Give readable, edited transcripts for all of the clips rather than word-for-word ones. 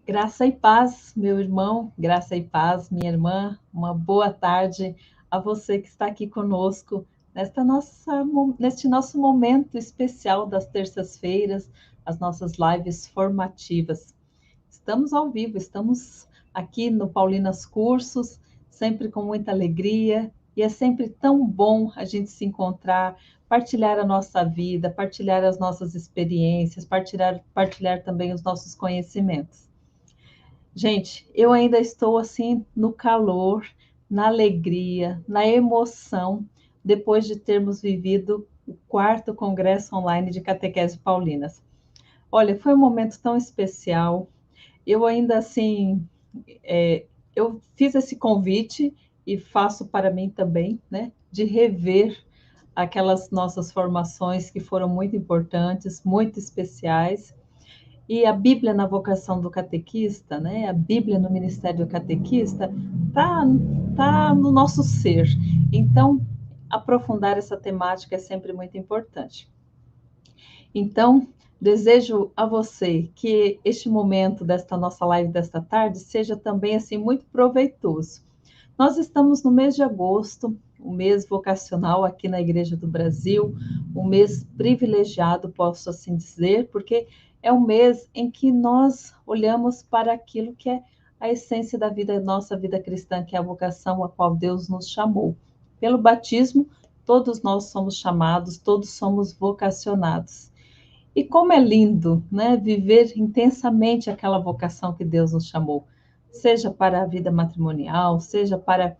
Graça e paz, meu irmão, graça e paz, minha irmã, uma boa tarde a você que está aqui conosco neste nosso momento especial das terças-feiras, as nossas lives formativas. Estamos ao vivo, estamos aqui no Paulinas Cursos, sempre com muita alegria, e é sempre tão bom a gente se encontrar, partilhar a nossa vida, partilhar as nossas experiências, partilhar também os nossos conhecimentos. Gente, eu ainda estou assim no calor, na alegria, na emoção, depois de termos vivido o quarto Congresso Online de Catequese Paulinas. Olha, foi um momento tão especial. Eu ainda assim, eu fiz esse convite e faço para mim também, né, de rever aquelas nossas formações que foram muito importantes, muito especiais. E a Bíblia na vocação do catequista, né? A Bíblia no ministério do catequista, tá no nosso ser. Então, aprofundar essa temática é sempre muito importante. Então, desejo a você que este momento desta nossa live desta tarde seja também assim muito proveitoso. Nós estamos no mês de agosto, o mês vocacional aqui na Igreja do Brasil, um mês privilegiado, posso assim dizer, porque é um mês em que nós olhamos para aquilo que é a essência da vida, nossa vida cristã, que é a vocação a qual Deus nos chamou. Pelo batismo, todos nós somos chamados, todos somos vocacionados. E como é lindo, né, viver intensamente aquela vocação que Deus nos chamou, seja para a vida matrimonial, seja para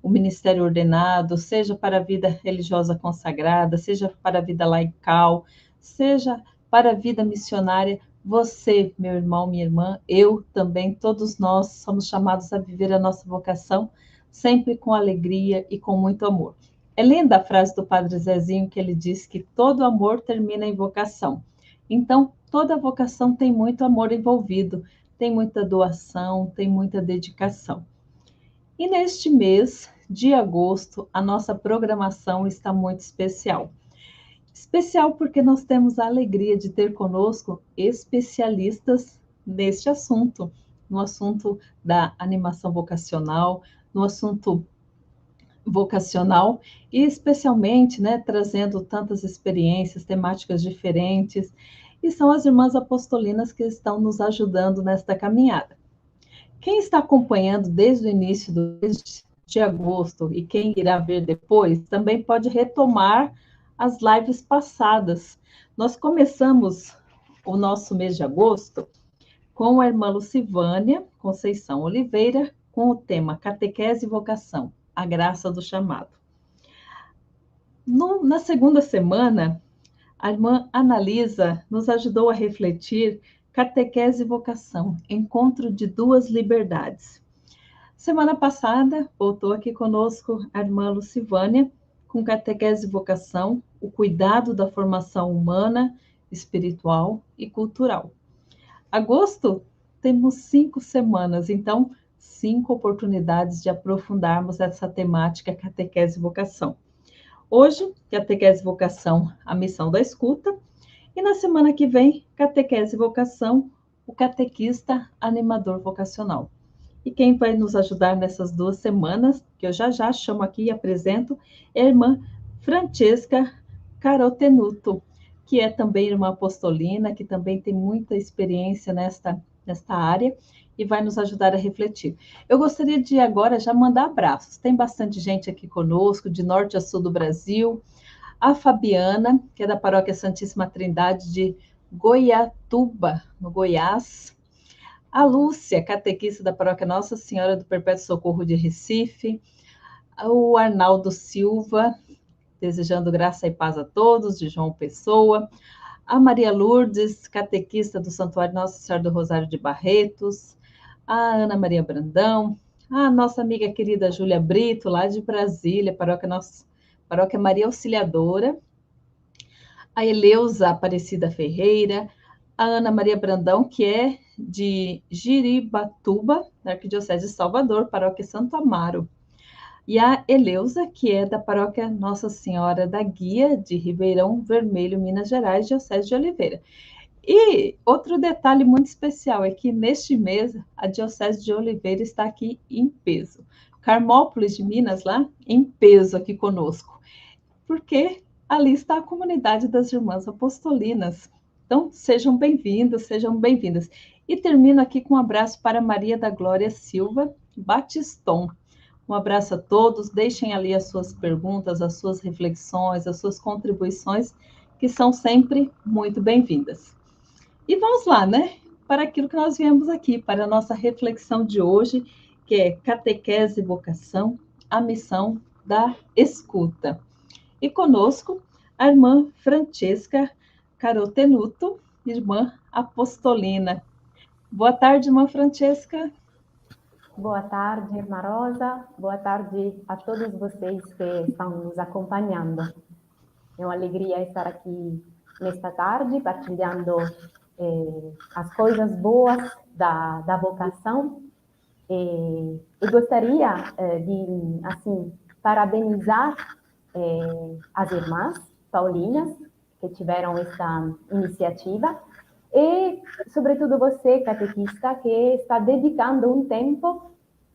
o ministério ordenado, seja para a vida religiosa consagrada, seja para a vida laical, seja para a vida missionária. Você, meu irmão, minha irmã, eu também, todos nós somos chamados a viver a nossa vocação sempre com alegria e com muito amor. É linda a frase do Padre Zezinho que ele diz que todo amor termina em vocação. Então, toda vocação tem muito amor envolvido, tem muita doação, tem muita dedicação. E neste mês de agosto, a nossa programação está muito especial. Especial porque nós temos a alegria de ter conosco especialistas neste assunto, no assunto da animação vocacional, no assunto vocacional e especialmente, né, trazendo tantas experiências, temáticas diferentes, e são as irmãs apostolinas que estão nos ajudando nesta caminhada. Quem está acompanhando desde o início do mês de agosto e quem irá ver depois, também pode retomar as lives passadas. Nós começamos o nosso mês de agosto com a irmã Lucivânia Conceição Oliveira, com o tema Catequese e Vocação, a graça do chamado. Na segunda semana, a irmã Analisa nos ajudou a refletir Catequese e Vocação, encontro de duas liberdades. Semana passada, voltou aqui conosco a irmã Lucivânia, com Catequese e Vocação, o cuidado da formação humana, espiritual e cultural. Agosto, temos 5 semanas, então, 5 oportunidades de aprofundarmos essa temática Catequese e Vocação. Hoje, Catequese e Vocação, a missão da escuta, e na semana que vem, Catequese e Vocação, o catequista animador vocacional. E quem vai nos ajudar nessas 2 semanas, que eu já chamo aqui e apresento, é a irmã Francesca Carotenuto, que é também irmã apostolina, que também tem muita experiência nesta área e vai nos ajudar a refletir. Eu gostaria de agora já mandar abraços. Tem bastante gente aqui conosco, de norte a sul do Brasil. A Fabiana, que é da Paróquia Santíssima Trindade de Goiatuba, no Goiás. A Lúcia, catequista da Paróquia Nossa Senhora do Perpétuo Socorro de Recife. O Arnaldo Silva, desejando graça e paz a todos, de João Pessoa. A Maria Lourdes, catequista do Santuário Nossa Senhora do Rosário de Barretos. A Ana Maria Brandão. A nossa amiga querida Júlia Brito, lá de Brasília, Paróquia Maria Auxiliadora. A Eleusa Aparecida Ferreira. A Ana Maria Brandão, que é de Jiribatuba, da Arquidiocese de Salvador, Paróquia Santo Amaro. E a Eleusa, que é da Paróquia Nossa Senhora da Guia, de Ribeirão Vermelho, Minas Gerais, Diocese de Oliveira. E outro detalhe muito especial é que neste mês a Diocese de Oliveira está aqui em peso. Carmópolis de Minas, lá, em peso aqui conosco, porque ali está a comunidade das Irmãs Apostolinas. Então, sejam bem-vindos, sejam bem-vindas. E termino aqui com um abraço para Maria da Glória Silva Batiston. Um abraço a todos, deixem ali as suas perguntas, as suas reflexões, as suas contribuições, que são sempre muito bem-vindas. E vamos lá, né? Para aquilo que nós viemos aqui, para a nossa reflexão de hoje, que é catequese e vocação, a missão da escuta. E conosco, a irmã Francesca Carotenuto, irmã apostolina. Boa tarde, irmã Francesca. Boa tarde, irmã Rosa. Boa tarde a todos vocês que estão nos acompanhando. É uma alegria estar aqui nesta tarde, partilhando as coisas boas da vocação. E gostaria de, assim, parabenizar as irmãs paulinas que tiveram esta iniciativa e, sobretudo, você, catequista, que está dedicando um tempo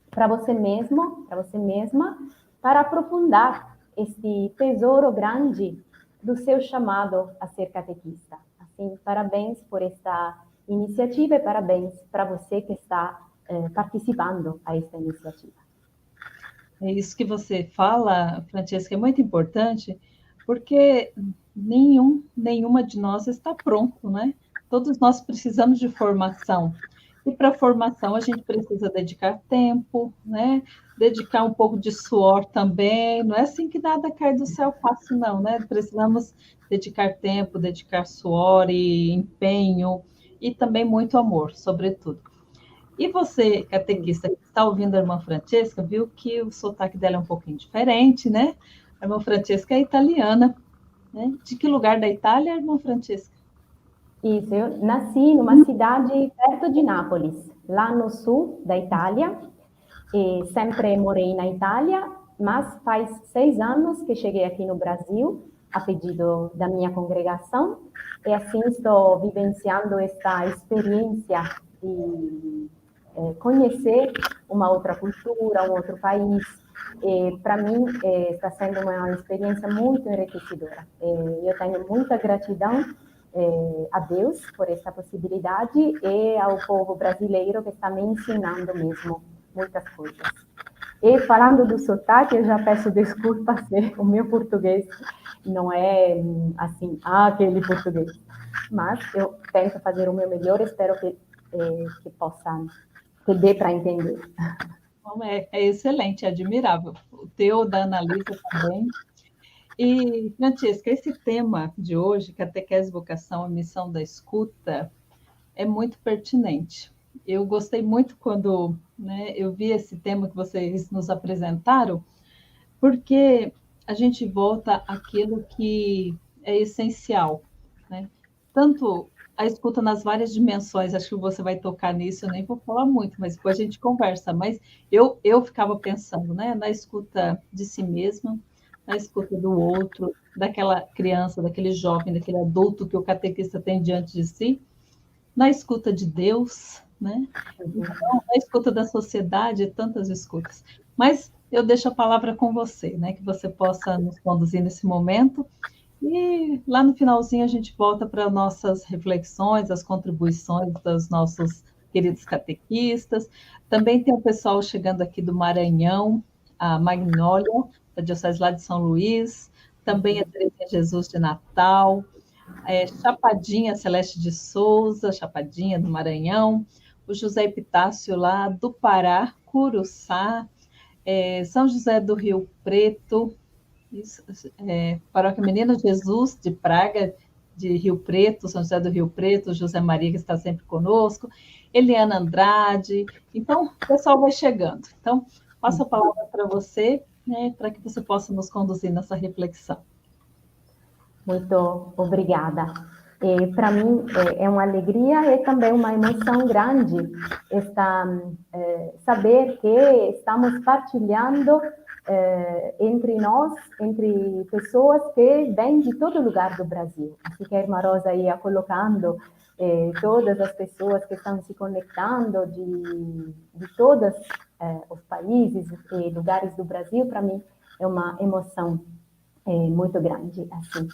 para você mesmo, para você mesma, para aprofundar este tesouro grande do seu chamado a ser catequista. Assim, parabéns por esta iniciativa e parabéns para você que está participando a esta iniciativa. É isso que você fala, Francesca, é muito importante, porque nenhuma de nós está pronto, né? Todos nós precisamos de formação. E para a formação a gente precisa dedicar tempo, né? Dedicar um pouco de suor também. Não é assim que nada cai do céu fácil, não, né? Precisamos dedicar tempo, dedicar suor e empenho e também muito amor, sobretudo. E você, catequista, que está ouvindo a irmã Francesca, viu que o sotaque dela é um pouquinho diferente, né? A irmã Francesca é italiana, né? De que lugar da Itália, irmã Francesca? Isso, eu nasci numa cidade perto de Nápoles, lá no sul da Itália, e sempre morei na Itália, mas faz 6 anos que cheguei aqui no Brasil, a pedido da minha congregação, e assim estou vivenciando esta experiência de conhecer uma outra cultura, um outro país. Para mim, está sendo uma experiência muito enriquecedora. Eu tenho muita gratidão a Deus por essa possibilidade e ao povo brasileiro que está me ensinando mesmo muitas coisas. E falando do sotaque, eu já peço desculpa se o meu português não é assim, aquele português. Mas eu tento fazer o meu melhor, espero que possa, que dê para entender. Bom, é excelente, é admirável. O teu, da Analisa também. E, Francesca, esse tema de hoje, catequese, vocação, a missão da escuta, é muito pertinente. Eu gostei muito quando, né, eu vi esse tema que vocês nos apresentaram, porque a gente volta àquilo que é essencial, né? Tanto a escuta nas várias dimensões, acho que você vai tocar nisso, eu nem vou falar muito, mas depois a gente conversa. Mas eu ficava pensando, né, na escuta de si mesma, na escuta do outro, daquela criança, daquele jovem, daquele adulto que o catequista tem diante de si, na escuta de Deus, né? Então, na escuta da sociedade, tantas escutas. Mas eu deixo a palavra com você, né? Que você possa nos conduzir nesse momento. E lá no finalzinho a gente volta para nossas reflexões, as contribuições dos nossos queridos catequistas. Também tem o pessoal chegando aqui do Maranhão, a Magnólia, da Diocese lá de São Luís, também a Terezinha Jesus de Natal, Chapadinha Celeste de Souza, Chapadinha do Maranhão, o José Epitácio lá do Pará, Curuçá, São José do Rio Preto, Paróquia Menino Jesus de Praga, de Rio Preto, São José do Rio Preto, José Maria, que está sempre conosco, Eliana Andrade. Então, o pessoal vai chegando. Então, passo a palavra para você, né, para que você possa nos conduzir nessa reflexão. Muito obrigada. Para mim é uma alegria e também uma emoção grande saber que estamos partilhando entre nós, entre pessoas que vêm de todo lugar do Brasil. Assim que a irmã Rosa ia colocando todas as pessoas que estão se conectando de todos os países e lugares do Brasil, para mim é uma emoção muito grande, assim.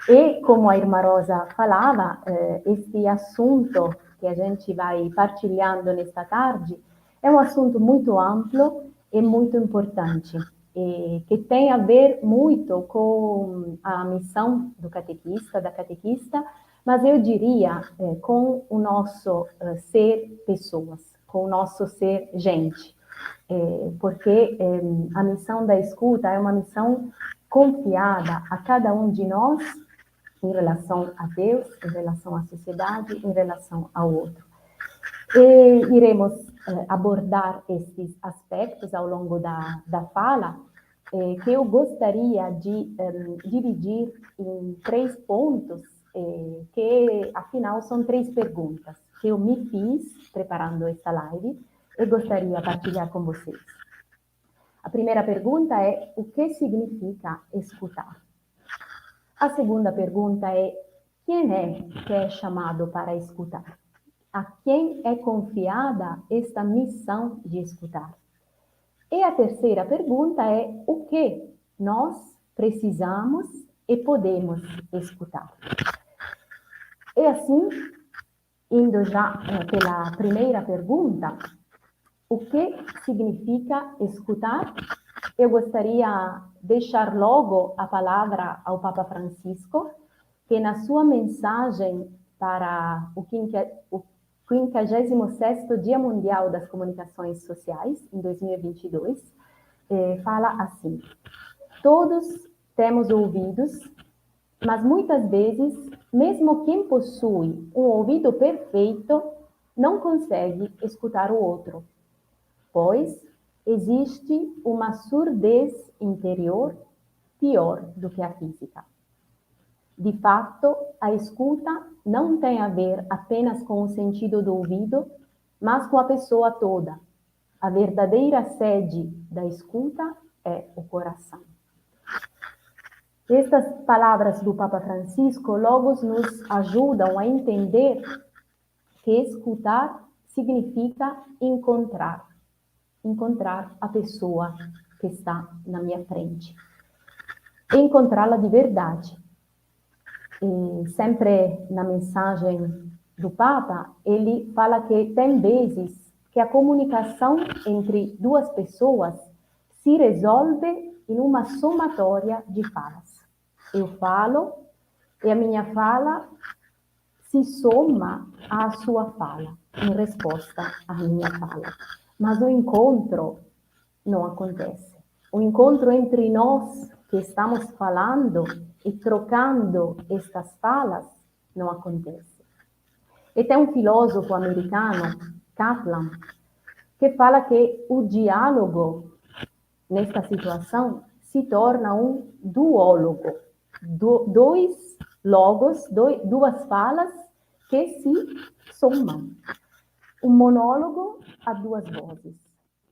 E como a irmã Rosa falava, este assunto que a gente vai partilhando nesta tarde é um assunto muito amplo e muito importante, que tem a ver muito com a missão do catequista, da catequista, mas eu diria com o nosso ser pessoas, com o nosso ser gente, porque a missão da escuta é uma missão confiada a cada um de nós em relação a Deus, em relação à sociedade, em relação ao outro. E iremos abordar esses aspectos ao longo da fala, que eu gostaria de dividir em 3 pontos, que afinal são 3 perguntas que eu me fiz preparando esta live e gostaria de partilhar com vocês. A primeira pergunta é: o que significa escutar? A segunda pergunta é: quem é que é chamado para escutar? A quem é confiada esta missão de escutar? E a terceira pergunta é: o que nós precisamos e podemos escutar? E assim, indo já pela primeira pergunta, o que significa escutar? Eu gostaria de deixar logo a palavra ao Papa Francisco, que na sua mensagem para o 56º Dia Mundial das Comunicações Sociais, em 2022, fala assim: todos temos ouvidos, mas muitas vezes, mesmo quem possui um ouvido perfeito, não consegue escutar o outro, pois existe uma surdez interior pior do que a física. De fato, a escuta não tem a ver apenas com o sentido do ouvido, mas com a pessoa toda. A verdadeira sede da escuta é o coração. Estas palavras do Papa Francisco logo nos ajudam a entender que escutar significa encontrar a pessoa que está na minha frente, encontrá-la de verdade. E sempre na mensagem do Papa, ele fala que tem vezes que a comunicação entre 2 pessoas se resolve em uma somatória de falas. Eu falo e a minha fala se soma à sua fala, em resposta à minha fala. Mas o encontro não acontece. O encontro entre nós que estamos falando e trocando estas falas não acontece. E tem um filósofo americano, Kaplan, que fala que o diálogo, nesta situação, se torna um duólogo. 2 logos, 2 falas que se somam. Um monólogo a 2 vozes.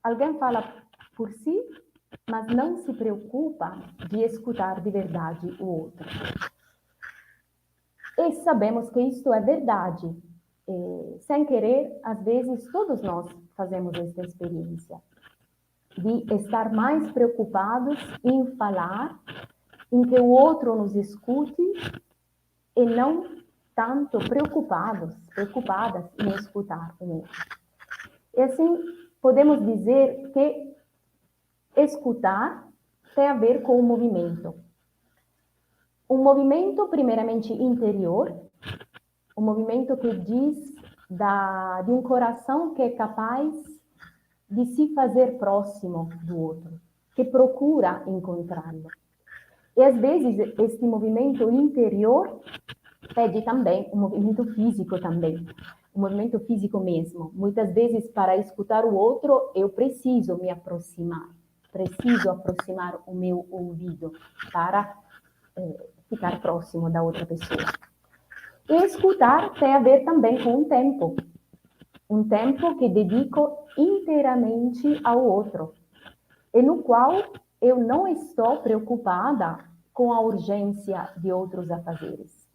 Alguém fala por si, mas não se preocupa de escutar de verdade o outro. E sabemos que isto é verdade. Sem querer, às vezes, todos nós fazemos esta experiência de estar mais preocupados em falar, em que o outro nos escute, e não tanto preocupadas em escutar o outro. E assim, podemos dizer que escutar tem a ver com o movimento. Um movimento, primeiramente, interior, um movimento que diz de um coração que é capaz de se fazer próximo do outro, que procura encontrá-lo. E às vezes este movimento interior pede também um movimento físico também, um movimento físico mesmo. Muitas vezes para escutar o outro eu preciso me aproximar, preciso aproximar o meu ouvido para ficar próximo da outra pessoa. E escutar tem a ver também com um tempo que dedico inteiramente ao outro, e no qual eu não estou preocupada com a urgência de outros afazeres.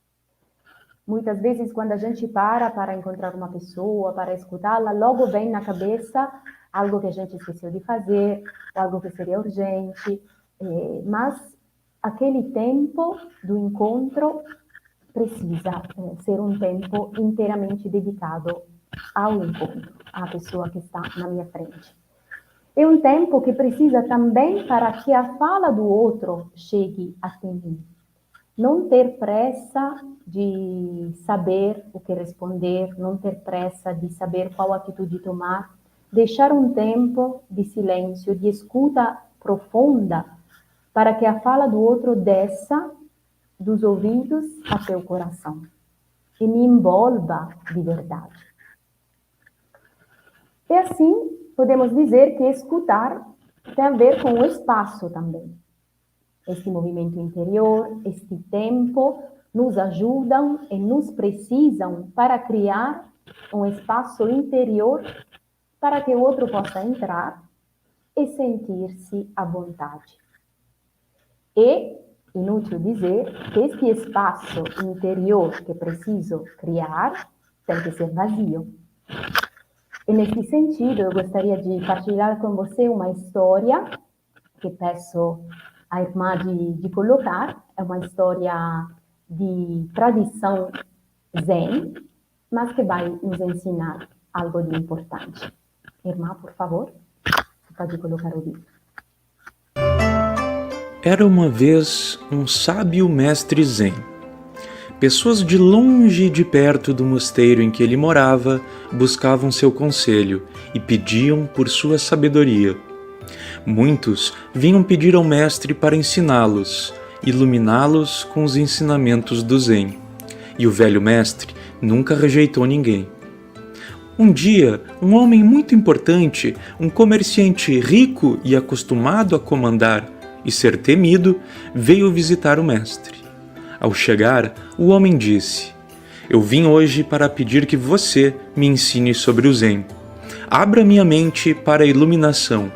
Muitas vezes, quando a gente para encontrar uma pessoa, para escutá-la, logo vem na cabeça algo que a gente esqueceu de fazer, algo que seria urgente, mas aquele tempo do encontro precisa ser um tempo inteiramente dedicado ao encontro, à pessoa que está na minha frente. É um tempo que precisa também para que a fala do outro chegue até mim. Não ter pressa de saber o que responder, não ter pressa de saber qual atitude tomar, deixar um tempo de silêncio, de escuta profunda, para que a fala do outro desça dos ouvidos até o coração e me envolva de verdade. E assim, podemos dizer que escutar tem a ver com o espaço também. Este movimento interior, este tempo, nos ajudam e nos precisam para criar um espaço interior para que o outro possa entrar e sentir-se à vontade. E, inútil dizer, que este espaço interior que preciso criar tem que ser vazio. E nesse sentido, eu gostaria de partilhar com você uma história que peço à irmã de colocar. É uma história de tradição zen, mas que vai nos ensinar algo de importante. Irmã, por favor, você pode colocar o vídeo. Era uma vez um sábio mestre zen. Pessoas de longe e de perto do mosteiro em que ele morava buscavam seu conselho e pediam por sua sabedoria. Muitos vinham pedir ao mestre para ensiná-los, iluminá-los com os ensinamentos do zen. E o velho mestre nunca rejeitou ninguém. Um dia, um homem muito importante, um comerciante rico e acostumado a comandar e ser temido, veio visitar o mestre. Ao chegar, o homem disse: "Eu vim hoje para pedir que você me ensine sobre o Zen. Abra minha mente para a iluminação."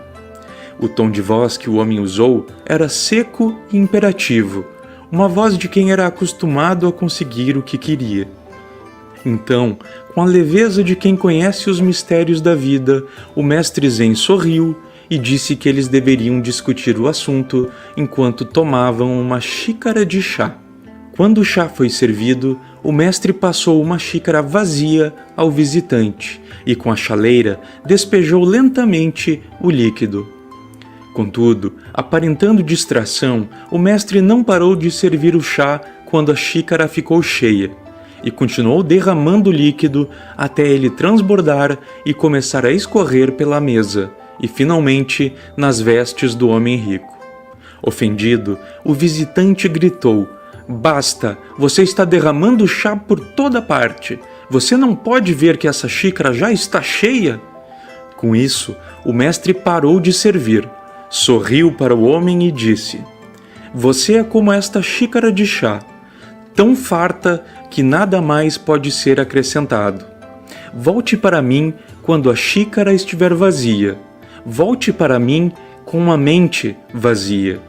O tom de voz que o homem usou era seco e imperativo, uma voz de quem era acostumado a conseguir o que queria. Então, com a leveza de quem conhece os mistérios da vida, o mestre Zen sorriu e disse que eles deveriam discutir o assunto enquanto tomavam uma xícara de chá. Quando o chá foi servido, o mestre passou uma xícara vazia ao visitante e, com a chaleira, despejou lentamente o líquido. Contudo, aparentando distração, o mestre não parou de servir o chá quando a xícara ficou cheia e continuou derramando o líquido até ele transbordar e começar a escorrer pela mesa e, finalmente, nas vestes do homem rico. Ofendido, o visitante gritou: "Basta! Você está derramando chá por toda parte! Você não pode ver que essa xícara já está cheia?" Com isso, o mestre parou de servir, sorriu para o homem e disse: "Você é como esta xícara de chá, tão farta que nada mais pode ser acrescentado. Volte para mim quando a xícara estiver vazia. Volte para mim com a mente vazia."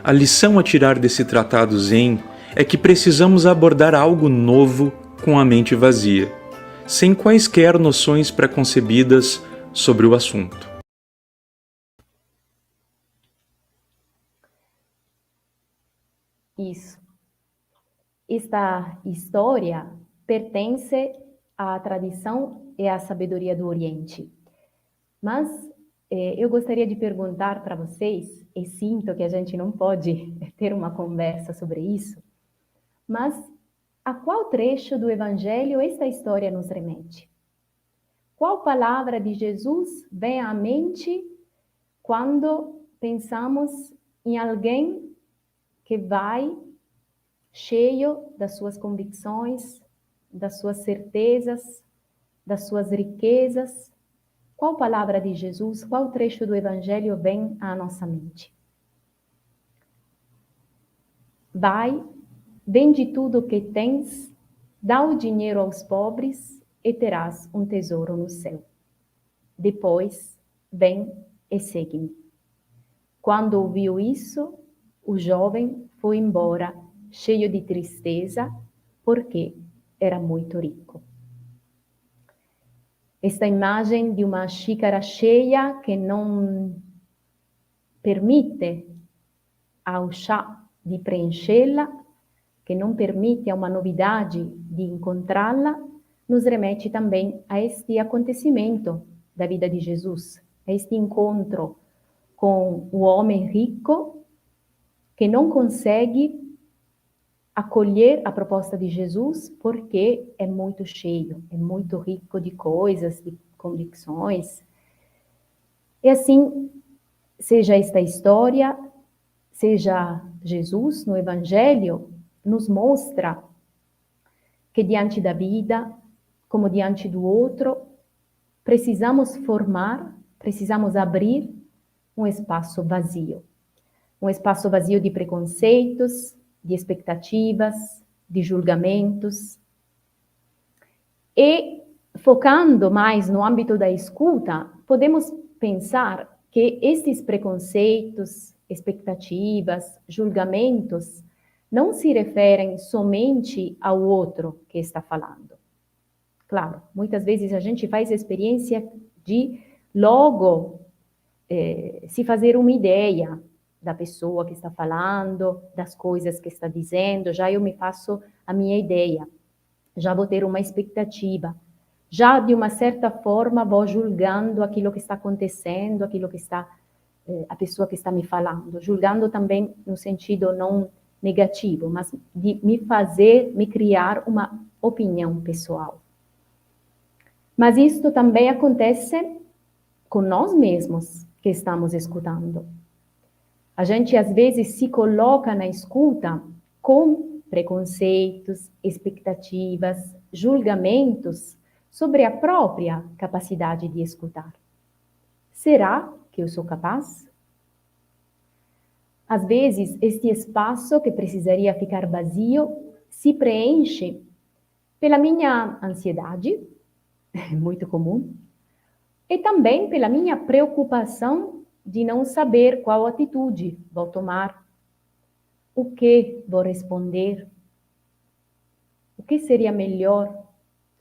A lição a tirar desse tratado Zen é que precisamos abordar algo novo com a mente vazia, sem quaisquer noções preconcebidas sobre o assunto. Isso. Esta história pertence à tradição e à sabedoria do Oriente. Mas eu gostaria de perguntar para vocês, e sinto que a gente não pode ter uma conversa sobre isso, mas a qual trecho do Evangelho esta história nos remete? Qual palavra de Jesus vem à mente quando pensamos em alguém que vai cheio das suas convicções, das suas certezas, das suas riquezas? Qual palavra de Jesus, qual trecho do Evangelho vem à nossa mente? Vai, vende tudo o que tens, dá o dinheiro aos pobres e terás um tesouro no céu. Depois, vem e segue-me. Quando ouviu isso, o jovem foi embora, cheio de tristeza, porque era muito rico. Esta imagem de uma xícara cheia que não permite ao chá de preenchê-la, que não permite a uma novidade de encontrá-la, nos remete também a este acontecimento da vida de Jesus, a este encontro com o homem rico que não consegue acolher a proposta de Jesus porque é muito cheio, é muito rico de coisas, de convicções. E assim, seja esta história, seja Jesus no Evangelho, nos mostra que diante da vida, como diante do outro, precisamos formar, precisamos abrir um espaço vazio. Um espaço vazio de preconceitos, de expectativas, de julgamentos. E, focando mais no âmbito da escuta, podemos pensar que esses preconceitos, expectativas, julgamentos, não se referem somente ao outro que está falando. Claro, muitas vezes a gente faz a experiência de logo se fazer uma ideia da pessoa que está falando, das coisas que está dizendo, já eu me faço a minha ideia, já vou ter uma expectativa, já de uma certa forma vou julgando aquilo que está acontecendo, aquilo que está, a pessoa que está me falando, julgando também no sentido não negativo, mas de me criar uma opinião pessoal. Mas isto também acontece com nós mesmos que estamos escutando. A gente às vezes se coloca na escuta com preconceitos, expectativas, julgamentos sobre a própria capacidade de escutar. Será que eu sou capaz? Às vezes, este espaço que precisaria ficar vazio se preenche pela minha ansiedade, muito comum, e também pela minha preocupação de não saber qual atitude vou tomar, o que vou responder, o que seria melhor,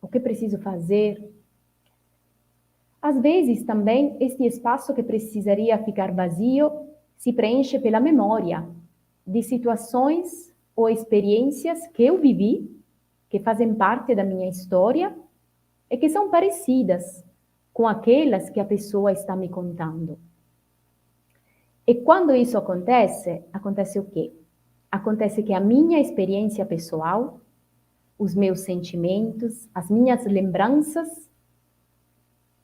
o que preciso fazer. Às vezes também este espaço que precisaria ficar vazio se preenche pela memória de situações ou experiências que eu vivi, que fazem parte da minha história e que são parecidas com aquelas que a pessoa está me contando. E quando isso acontece, acontece o quê? Acontece que a minha experiência pessoal, os meus sentimentos, as minhas lembranças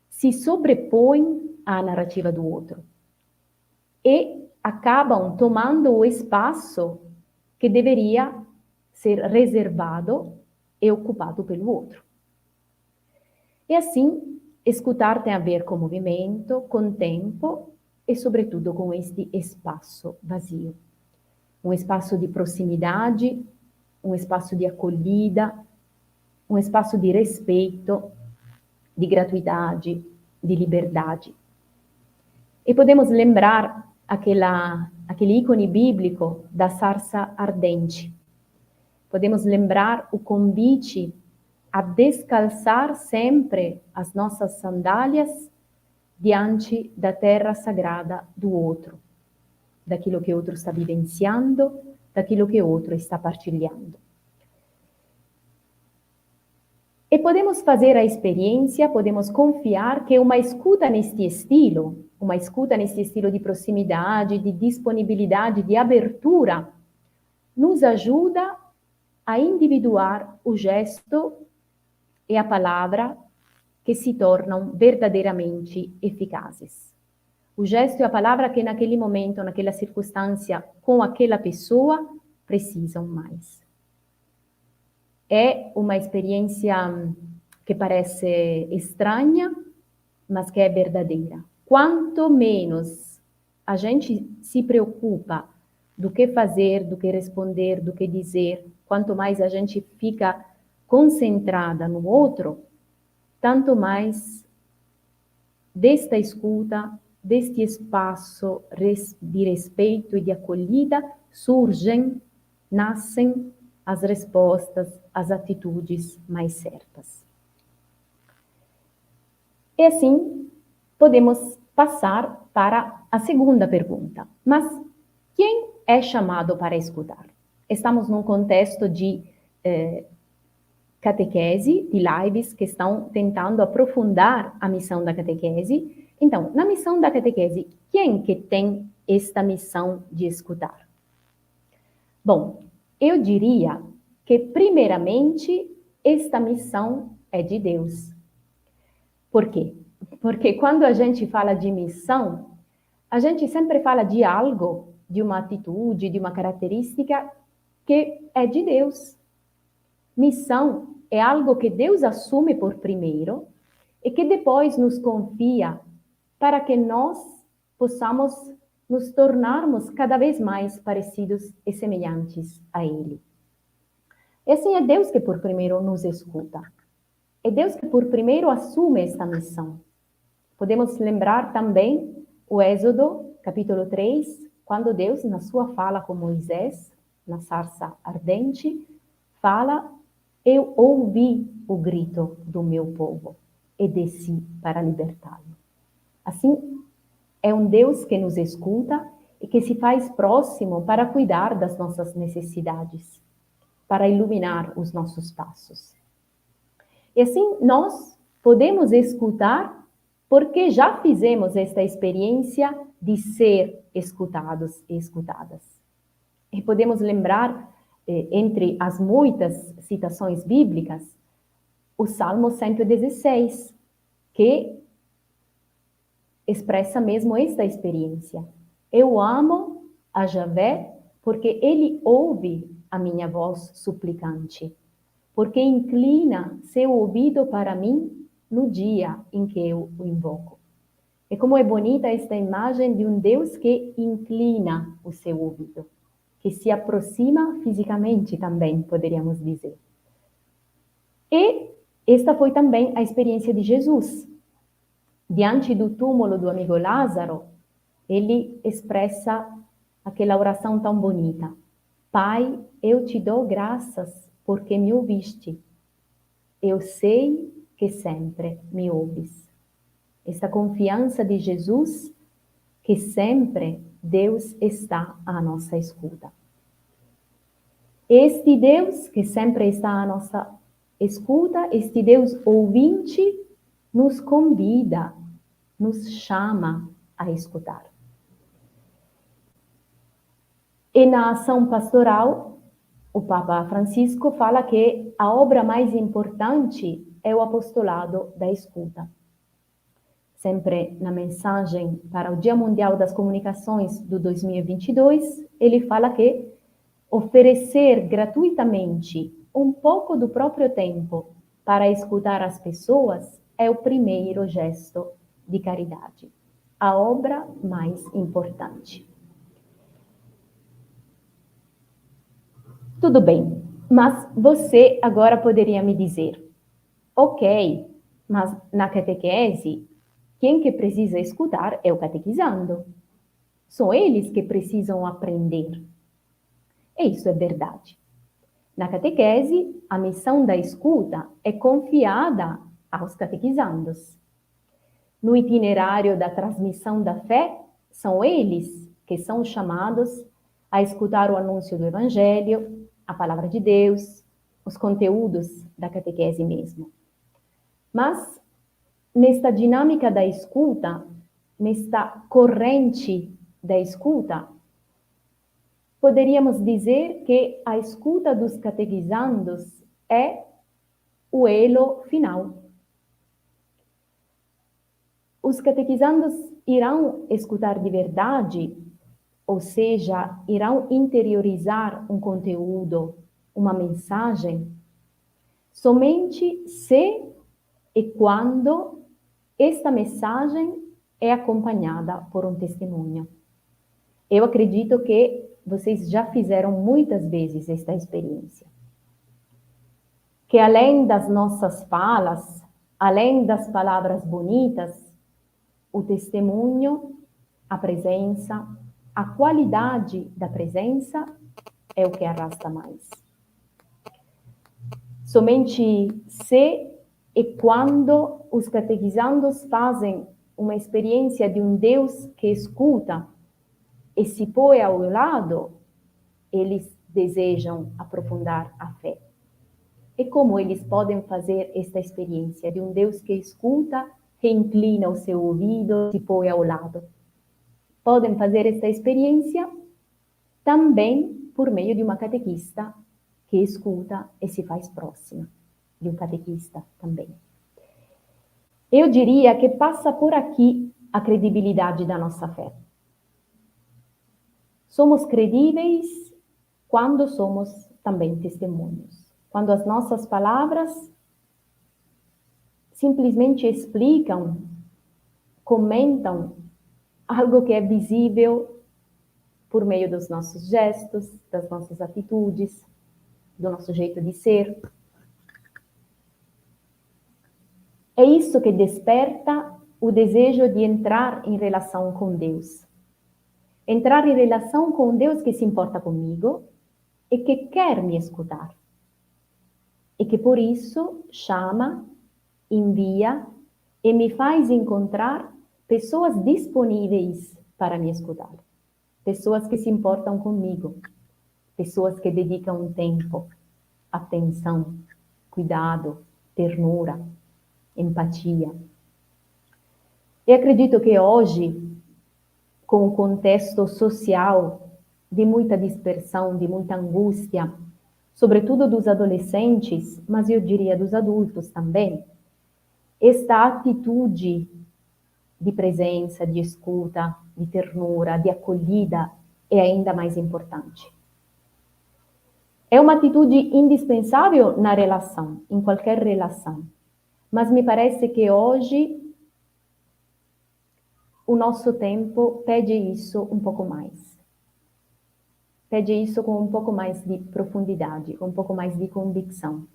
se sobrepõem à narrativa do outro e acabam tomando o espaço que deveria ser reservado e ocupado pelo outro. E assim, escutar tem a ver com movimento, com tempo e, sobretudo, com este espaço vazio. Um espaço de proximidade, um espaço de acolhida, um espaço de respeito, de gratuidade, de liberdade. E podemos lembrar aquele ícone bíblico da sarça ardente. Podemos lembrar o convite a descalçar sempre as nossas sandálias diante da terra sagrada do outro, daquilo que o outro está vivenciando, daquilo que o outro está partilhando. E podemos fazer a experiência, podemos confiar que uma escuta neste estilo de proximidade, de disponibilidade, de abertura, nos ajuda a individuar o gesto e a palavra que se tornam verdadeiramente eficazes. O gesto e a palavra que naquele momento, naquela circunstância, com aquela pessoa, precisam mais. É uma experiência que parece estranha, mas que é verdadeira. Quanto menos a gente se preocupa do que fazer, do que responder, do que dizer, quanto mais a gente fica concentrada no outro, tanto mais desta escuta, deste espaço de respeito e de acolhida, surgem nascem as respostas, as atitudes mais certas. E assim, podemos passar para a segunda pergunta. Mas quem é chamado para escutar? Estamos num contexto de catequese, de lives que estão tentando aprofundar a missão da catequese. Então, na missão da catequese, quem que tem esta missão de escutar? Bom, eu diria que, primeiramente, esta missão é de Deus. Por quê? Porque quando a gente fala de missão, a gente sempre fala de algo, de uma atitude, de uma característica que é de Deus. Missão é algo que Deus assume por primeiro e que depois nos confia para que nós possamos nos tornarmos cada vez mais parecidos e semelhantes a Ele. E assim é Deus que por primeiro nos escuta. É Deus que por primeiro assume esta missão. Podemos lembrar também o Êxodo, capítulo 3, quando Deus, na sua fala com Moisés, na sarça ardente, fala: eu ouvi o grito do meu povo e desci para libertá-lo. Assim, é um Deus que nos escuta e que se faz próximo para cuidar das nossas necessidades, para iluminar os nossos passos. E assim, nós podemos escutar porque já fizemos esta experiência de ser escutados e escutadas. E podemos lembrar, entre as muitas citações bíblicas, o Salmo 116, que expressa mesmo esta experiência. Eu amo a Javé porque ele ouve a minha voz suplicante, porque inclina seu ouvido para mim no dia em que eu o invoco. E como é bonita esta imagem de um Deus que inclina o seu ouvido, que se aproxima fisicamente também, poderíamos dizer. E esta foi também a experiência de Jesus. Diante do túmulo do amigo Lázaro, ele expressa aquela oração tão bonita. Pai, eu te dou graças porque me ouviste. Eu sei que sempre me ouves. Esta confiança de Jesus, que sempre Deus está à nossa escuta. Este Deus que sempre está à nossa escuta, este Deus ouvinte, nos convida, nos chama a escutar. E na ação pastoral, o Papa Francisco fala que a obra mais importante é o apostolado da escuta. Sempre na mensagem para o Dia Mundial das Comunicações do 2022, ele fala que oferecer gratuitamente um pouco do próprio tempo para escutar as pessoas é o primeiro gesto de caridade, a obra mais importante. Tudo bem, mas você agora poderia me dizer, ok, mas na catequese, quem que precisa escutar é o catequizando. São eles que precisam aprender. E isso é verdade. Na catequese, a missão da escuta é confiada aos catequizandos. No itinerário da transmissão da fé, são eles que são chamados a escutar o anúncio do Evangelho, a palavra de Deus, os conteúdos da catequese mesmo. Mas, nesta dinâmica da escuta, nesta corrente da escuta, poderíamos dizer que a escuta dos catequizandos é o elo final. Os catequizandos irão escutar de verdade, ou seja, irão interiorizar um conteúdo, uma mensagem, somente se e quando esta mensagem é acompanhada por um testemunho. Eu acredito que vocês já fizeram muitas vezes esta experiência. Que além das nossas falas, além das palavras bonitas, o testemunho, a presença, a qualidade da presença é o que arrasta mais. Somente se e quando os catequizandos fazem uma experiência de um Deus que escuta e se põe ao lado, eles desejam aprofundar a fé. E como eles podem fazer esta experiência de um Deus que escuta, que inclina o seu ouvido, se põe ao lado? Podem fazer esta experiência também por meio de uma catequista que escuta e se faz próxima de um catequista também. Eu diria que passa por aqui a credibilidade da nossa fé. Somos credíveis quando somos também testemunhos. Quando as nossas palavras simplesmente explicam, comentam algo que é visível por meio dos nossos gestos, das nossas atitudes, do nosso jeito de ser. É isso que desperta o desejo de entrar em relação com Deus. Entrar em relação com Deus que se importa comigo e que quer me escutar. E que por isso chama, envia e me faz encontrar pessoas disponíveis para me escutar. Pessoas que se importam comigo. Pessoas que dedicam tempo, atenção, cuidado, ternura, empatia. E acredito que hoje, com o contexto social de muita dispersão, de muita angústia, sobretudo dos adolescentes, mas eu diria dos adultos também, esta atitude de presença, de escuta, de ternura, de acolhida é ainda mais importante. É uma atitude indispensável na relação, em qualquer relação. Mas me parece que hoje o nosso tempo pede isso um pouco mais. Pede isso com um pouco mais de profundidade, com um pouco mais de convicção.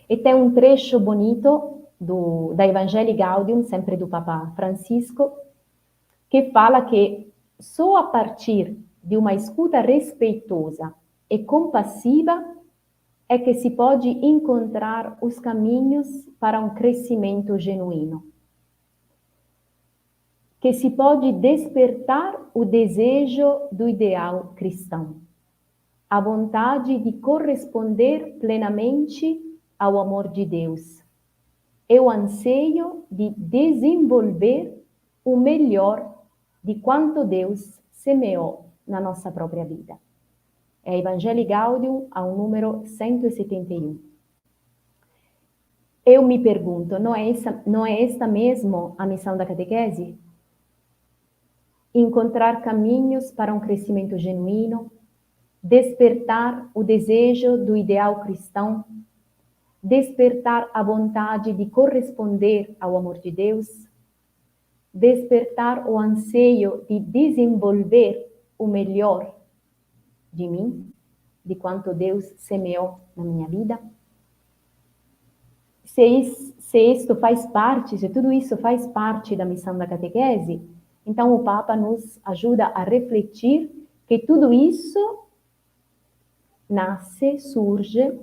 E tem um trecho bonito da Evangelii Gaudium, sempre do Papa Francisco, que fala que só a partir de uma escuta respeitosa e compassiva é que se pode encontrar os caminhos para um crescimento genuíno. Que se pode despertar o desejo do ideal cristão, a vontade de corresponder plenamente ao amor de Deus, e o anseio de desenvolver o melhor de quanto Deus semeou na nossa própria vida. É Evangelii Gaudium, ao número 171. Eu me pergunto, não é esta mesmo a missão da catequese? Encontrar caminhos para um crescimento genuíno, despertar o desejo do ideal cristão, despertar a vontade de corresponder ao amor de Deus, despertar o anseio de desenvolver o melhor de mim, de quanto Deus semeou na minha vida. Se tudo isso faz parte da missão da catequese, então o Papa nos ajuda a refletir que tudo isso surge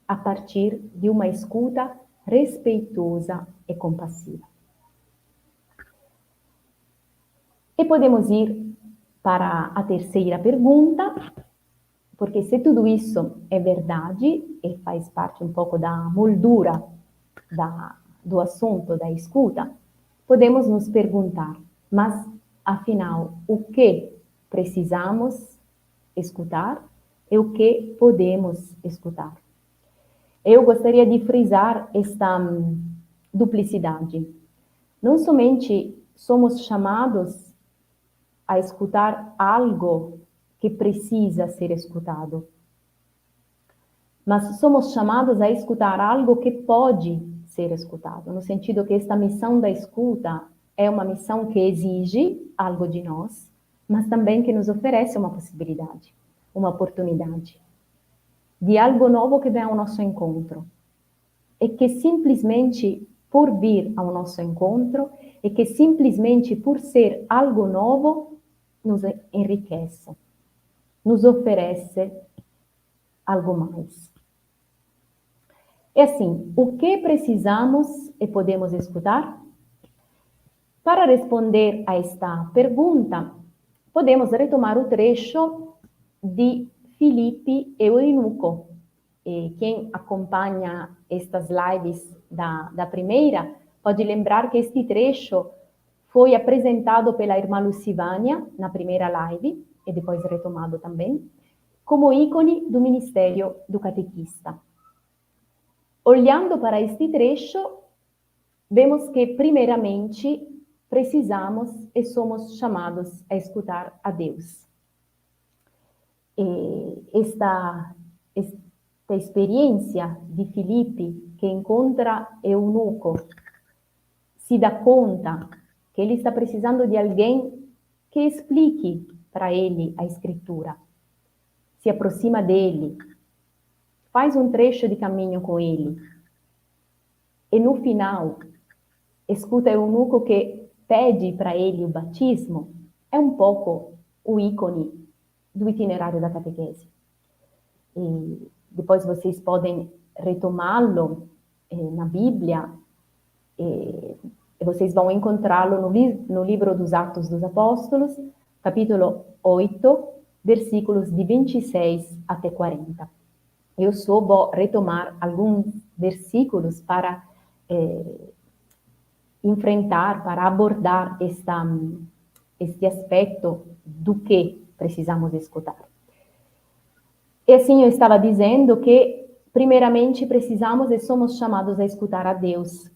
a partir de uma escuta respeitosa e compassiva. E podemos ir para a terceira pergunta, porque se tudo isso é verdade e faz parte um pouco da moldura do assunto da escuta, podemos nos perguntar, mas afinal, o que precisamos escutar e o que podemos escutar? Eu gostaria de frisar esta duplicidade. Não somente somos chamados a escutar algo que precisa ser escutado, mas somos chamados a escutar algo que pode ser escutado, no sentido que esta missão da escuta é uma missão que exige algo de nós, mas também que nos oferece uma possibilidade, uma oportunidade de algo novo que vem ao nosso encontro. E que simplesmente por vir ao nosso encontro, e que simplesmente por ser algo novo, nos enriquece, nos oferece algo mais. E assim, o que precisamos e podemos escutar? Para responder a esta pergunta, podemos retomar o trecho de Filipe e o eunuco. Quem acompanha estas lives da primeira pode lembrar que este trecho foi apresentado pela irmã Lucivânia na primeira live, e depois retomado também, como ícone do ministério do catequista. Olhando para este trecho, vemos que, primeiramente, precisamos e somos chamados a escutar a Deus. Esta experiência de Filipe, que encontra eunuco, se dá conta que ele está precisando de alguém que explique para ele a Escritura. Se aproxima dele, faz um trecho de caminho com ele. E no final, escuta o eunuco que pede para ele o batismo. É um pouco o ícone do itinerário da catequese. E depois vocês podem retomá-lo na Bíblia, e vocês vão encontrá-lo no livro dos Atos dos Apóstolos, capítulo 8, versículos de 26 até 40. Eu só vou retomar alguns versículos para enfrentar, para abordar este aspecto do que precisamos escutar. E assim eu estava dizendo que, primeiramente, precisamos e somos chamados a escutar a Deus.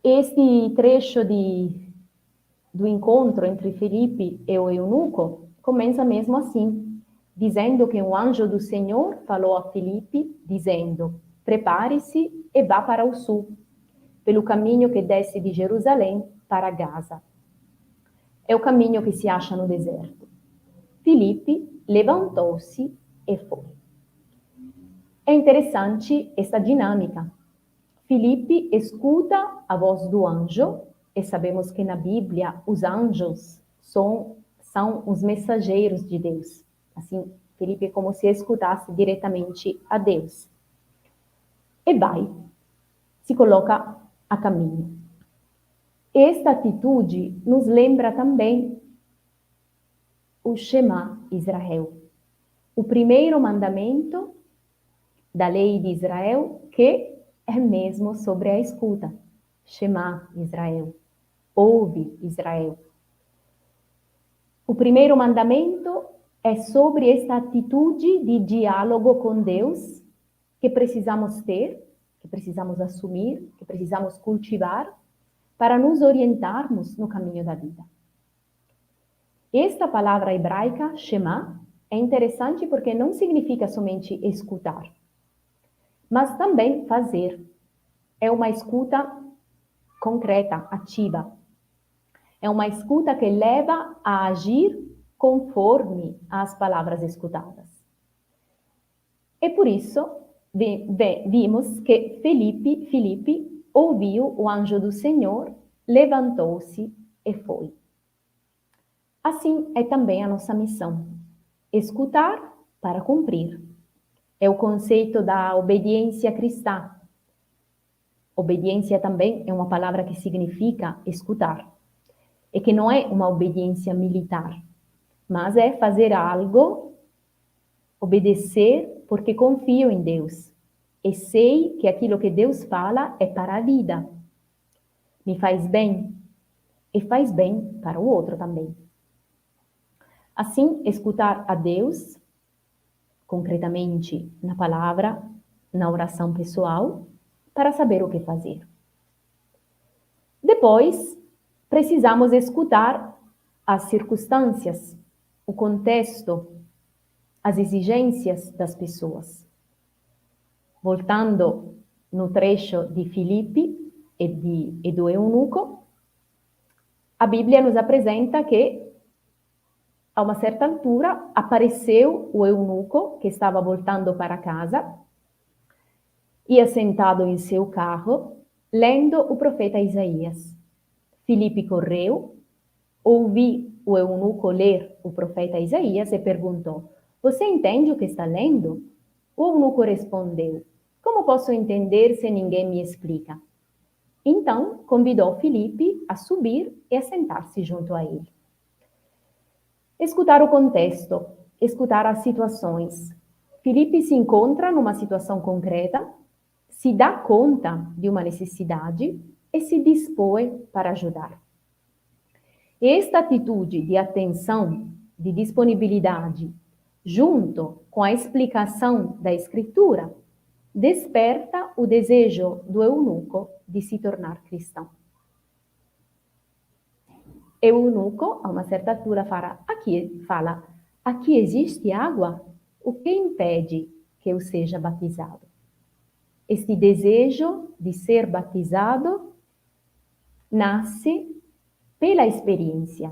Este trecho do encontro entre Filipe e o eunuco começa mesmo assim, dizendo que um anjo do Senhor falou a Filipe, dizendo: prepare-se e vá para o sul, pelo caminho que desce de Jerusalém para Gaza. É o caminho que se acha no deserto. Filipe levantou-se e foi. É interessante essa dinâmica. Filipe escuta a voz do anjo, e sabemos que na Bíblia os anjos são os mensageiros de Deus. Assim, Filipe é como se escutasse diretamente a Deus. E vai, se coloca a caminho. Esta atitude nos lembra também o Shema Israel, o primeiro mandamento da lei de Israel, que é mesmo sobre a escuta. Shema Israel, ouve Israel. O primeiro mandamento é sobre esta atitude de diálogo com Deus que precisamos ter, que precisamos assumir, que precisamos cultivar para nos orientarmos no caminho da vida. Esta palavra hebraica, Shema, é interessante porque não significa somente escutar, mas também fazer. É uma escuta concreta, ativa. É uma escuta que leva a agir conforme as palavras escutadas. E por isso, vimos que Filipe ouviu o anjo do Senhor, levantou-se e foi. Assim é também a nossa missão: escutar para cumprir. É o conceito da obediência cristã. Obediência também é uma palavra que significa escutar. E que não é uma obediência militar, mas é fazer algo, obedecer porque confio em Deus. E sei que aquilo que Deus fala é para a vida. Me faz bem e faz bem para o outro também. Assim, escutar a Deus, concretamente na palavra, na oração pessoal, para saber o que fazer. Depois, precisamos escutar as circunstâncias, o contexto, as exigências das pessoas. Voltando no trecho de Filipe e do eunuco, a Bíblia nos apresenta que, a uma certa altura, apareceu o eunuco que estava voltando para casa, ia sentado em seu carro, lendo o profeta Isaías. Filipe correu, ouvi o eunuco ler o profeta Isaías e perguntou: você entende o que está lendo? O eunuco respondeu: como posso entender se ninguém me explica? Então, convidou Filipe a subir e a sentar-se junto a ele. Escutar o contexto, escutar as situações. Filipe se encontra numa situação concreta, se dá conta de uma necessidade e se dispõe para ajudar. Esta atitude de atenção, de disponibilidade, junto com a explicação da Escritura, desperta o desejo do eunuco de se tornar cristão. O eunuco, a uma certa altura, fala: aqui existe água? O que impede que eu seja batizado? Este desejo de ser batizado nasce pela experiência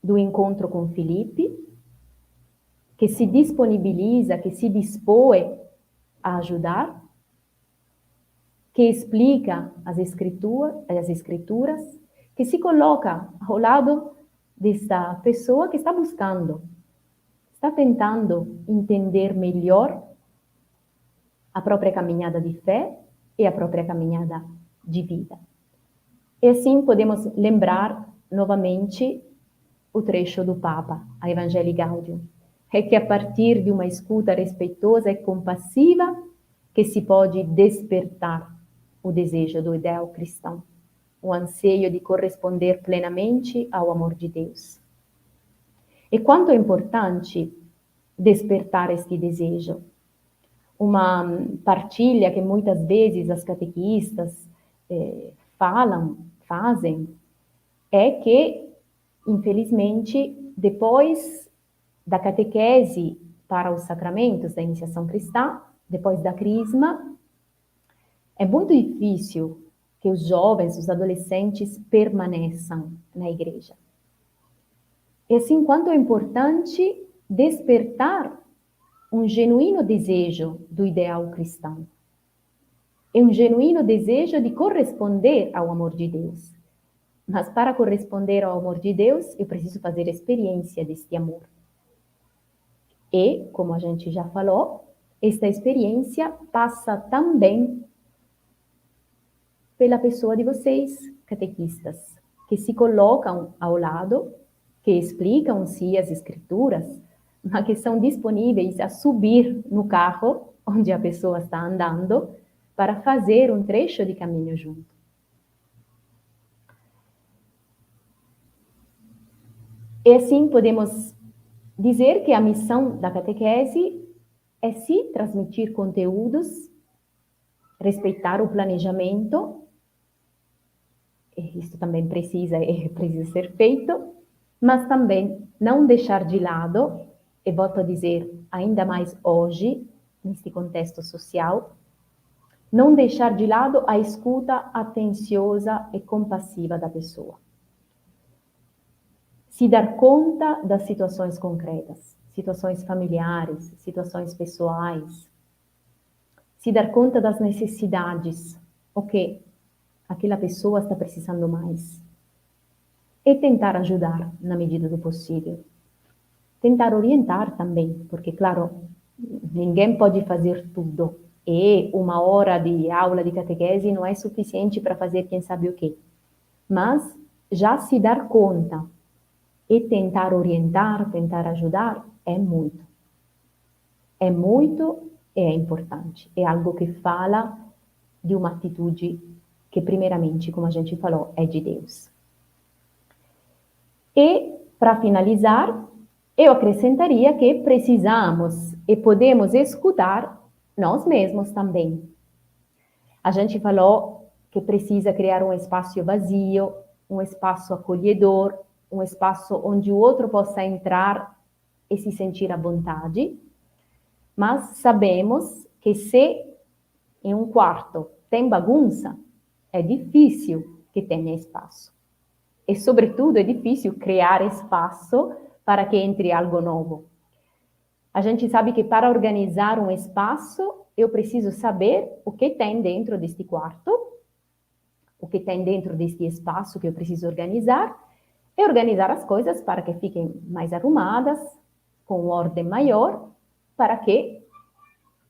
do encontro com Filipe, que se disponibiliza, que se dispõe a ajudar, que explica as escrituras, que se coloca ao lado desta pessoa que está buscando, está tentando entender melhor a própria caminhada de fé e a própria caminhada de vida. E assim podemos lembrar novamente o trecho do Papa, a Evangelii Gaudium. É que a partir de uma escuta respeitosa e compassiva que se pode despertar o desejo do ideal cristão, o anseio de corresponder plenamente ao amor de Deus. E quanto é importante despertar este desejo. Uma partilha que muitas vezes as catequistas fazem, é que, infelizmente, depois da catequese para os sacramentos da iniciação cristã, depois da crisma, é muito difícil que os jovens, os adolescentes permaneçam na igreja. E assim, quanto é importante despertar um genuíno desejo do ideal cristão. É um genuíno desejo de corresponder ao amor de Deus. Mas para corresponder ao amor de Deus, eu preciso fazer experiência deste amor. E, como a gente já falou, esta experiência passa também pela pessoa de vocês, catequistas, que se colocam ao lado, que explicam-se as escrituras, mas que são disponíveis a subir no carro onde a pessoa está andando para fazer um trecho de caminho junto. E assim podemos dizer que a missão da catequese é se transmitir conteúdos, respeitar o planejamento, isso também precisa ser feito, mas também não deixar de lado, e volto a dizer ainda mais hoje, neste contexto social, não deixar de lado a escuta atenciosa e compassiva da pessoa. Se dar conta das situações concretas, situações familiares, situações pessoais, se dar conta das necessidades, o que aquela pessoa está precisando mais. E tentar ajudar na medida do possível. Tentar orientar também, porque, claro, ninguém pode fazer tudo. E uma hora de aula de catequese não é suficiente para fazer quem sabe o quê. Mas já se dar conta e tentar orientar, tentar ajudar, é muito. É muito e é importante. É algo que fala de uma atitude que, primeiramente, como a gente falou, é de Deus. E, para finalizar, eu acrescentaria que precisamos e podemos escutar nós mesmos também. A gente falou que precisa criar um espaço vazio, um espaço acolhedor, um espaço onde o outro possa entrar e se sentir à vontade. Mas sabemos que se em um quarto tem bagunça, é difícil que tenha espaço. E, sobretudo, é difícil criar espaço para que entre algo novo. A gente sabe que para organizar um espaço, eu preciso saber o que tem dentro deste quarto, o que tem dentro deste espaço que eu preciso organizar, e organizar as coisas para que fiquem mais arrumadas, com ordem maior, para que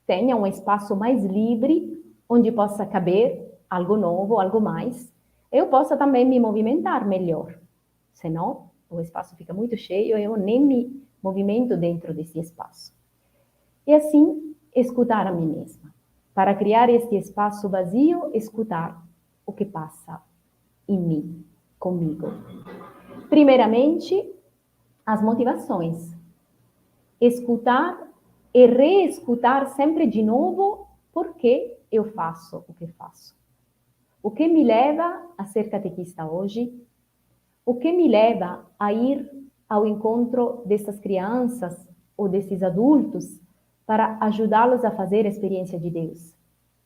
tenha um espaço mais livre, onde possa caber algo novo, algo mais. Eu possa também me movimentar melhor, senão o espaço fica muito cheio e eu nem me movimento dentro desse espaço. E assim, escutar a mim mesma. Para criar este espaço vazio, escutar o que passa em mim, comigo. Primeiramente, as motivações. Escutar e reescutar sempre de novo por que eu faço o que faço. O que me leva a ser catequista hoje? O que me leva a ir ao encontro dessas crianças ou desses adultos para ajudá-los a fazer a experiência de Deus,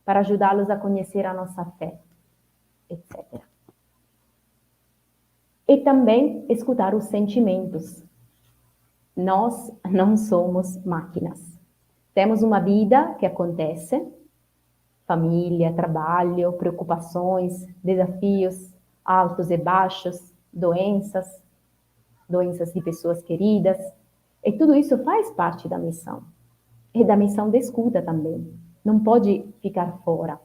para ajudá-los a conhecer a nossa fé, etc. E também escutar os sentimentos. Nós não somos máquinas. Temos uma vida que acontece, família, trabalho, preocupações, desafios, altos e baixos, doenças de pessoas queridas. E tudo isso faz parte da missão. E da missão de escuta também. Não pode ficar fora.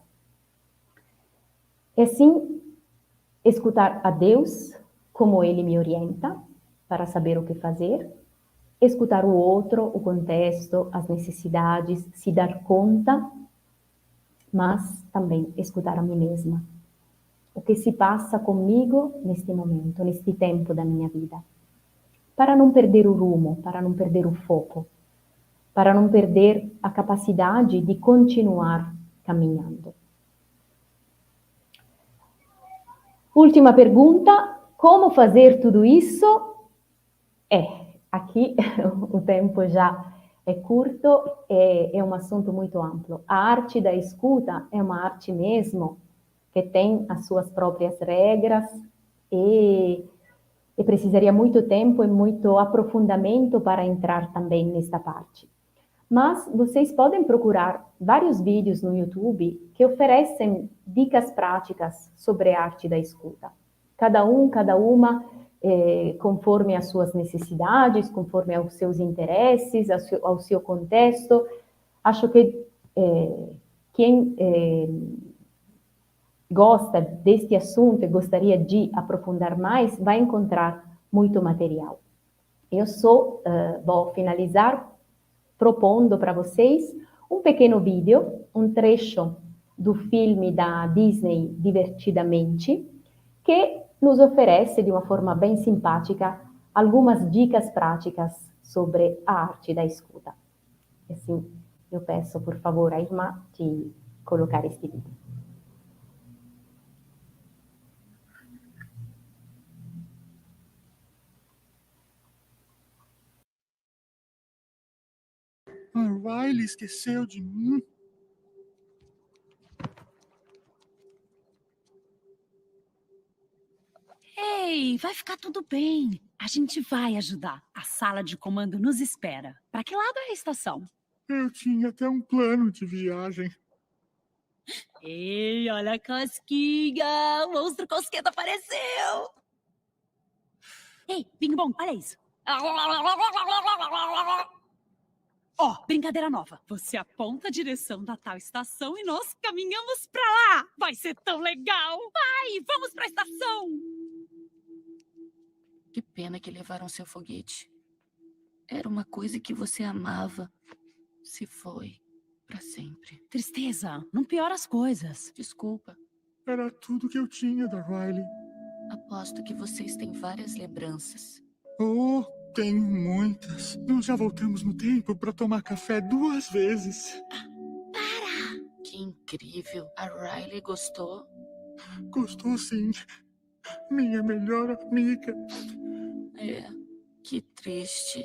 E assim, escutar a Deus como Ele me orienta para saber o que fazer. Escutar o outro, o contexto, as necessidades, se dar conta, mas também escutar a mim mesma. O que se passa comigo neste momento, neste tempo da minha vida. Para não perder o rumo, para não perder o foco, para não perder a capacidade de continuar caminhando. Última pergunta, como fazer tudo isso? Aqui o tempo já é curto, é um assunto muito amplo. A arte da escuta é uma arte mesmo que tem as suas próprias regras e precisaria muito tempo e muito aprofundamento para entrar também nesta parte. Mas vocês podem procurar vários vídeos no YouTube que oferecem dicas práticas sobre a arte da escuta. Cada uma, conforme as suas necessidades, conforme aos seus interesses, ao seu contexto. Acho que quem gosta deste assunto e gostaria de aprofundar mais, vai encontrar muito material. Eu vou finalizar propondo para vocês um pequeno vídeo, um trecho do filme da Disney Divertidamente, que nos oferece de uma forma bem simpática algumas dicas práticas sobre a arte da escuta. Assim, eu peço, por favor, à irmã de colocar este vídeo. A Riley esqueceu de mim. Ei, vai ficar tudo bem. A gente vai ajudar. A sala de comando nos espera. Para que lado é a estação? Eu tinha até um plano de viagem. Ei, olha a casquinha! O monstro cosqueta apareceu! Ei, Bing Bong, olha isso. Ó, brincadeira nova. Você aponta a direção da tal estação e nós caminhamos pra lá. Vai ser tão legal. Vai, vamos pra estação. Que pena que levaram seu foguete. Era uma coisa que você amava. Se foi para sempre. Tristeza, não piora as coisas. Desculpa. Era tudo que eu tinha da Riley. Aposto que vocês têm várias lembranças. Oh, tenho muitas. Nós já voltamos no tempo para tomar café 2 vezes. Que incrível. A Riley gostou? Gostou sim. Minha melhor amiga. É, que triste.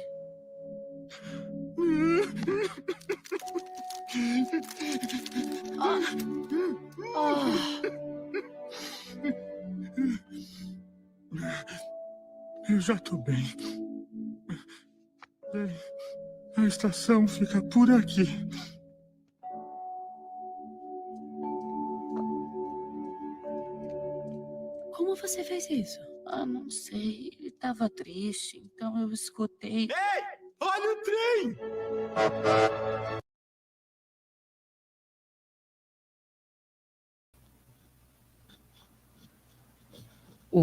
Eu já tô bem. A estação fica por aqui. Como você fez isso? Não sei. estava triste, então eu escutei. Ei, olha o trem!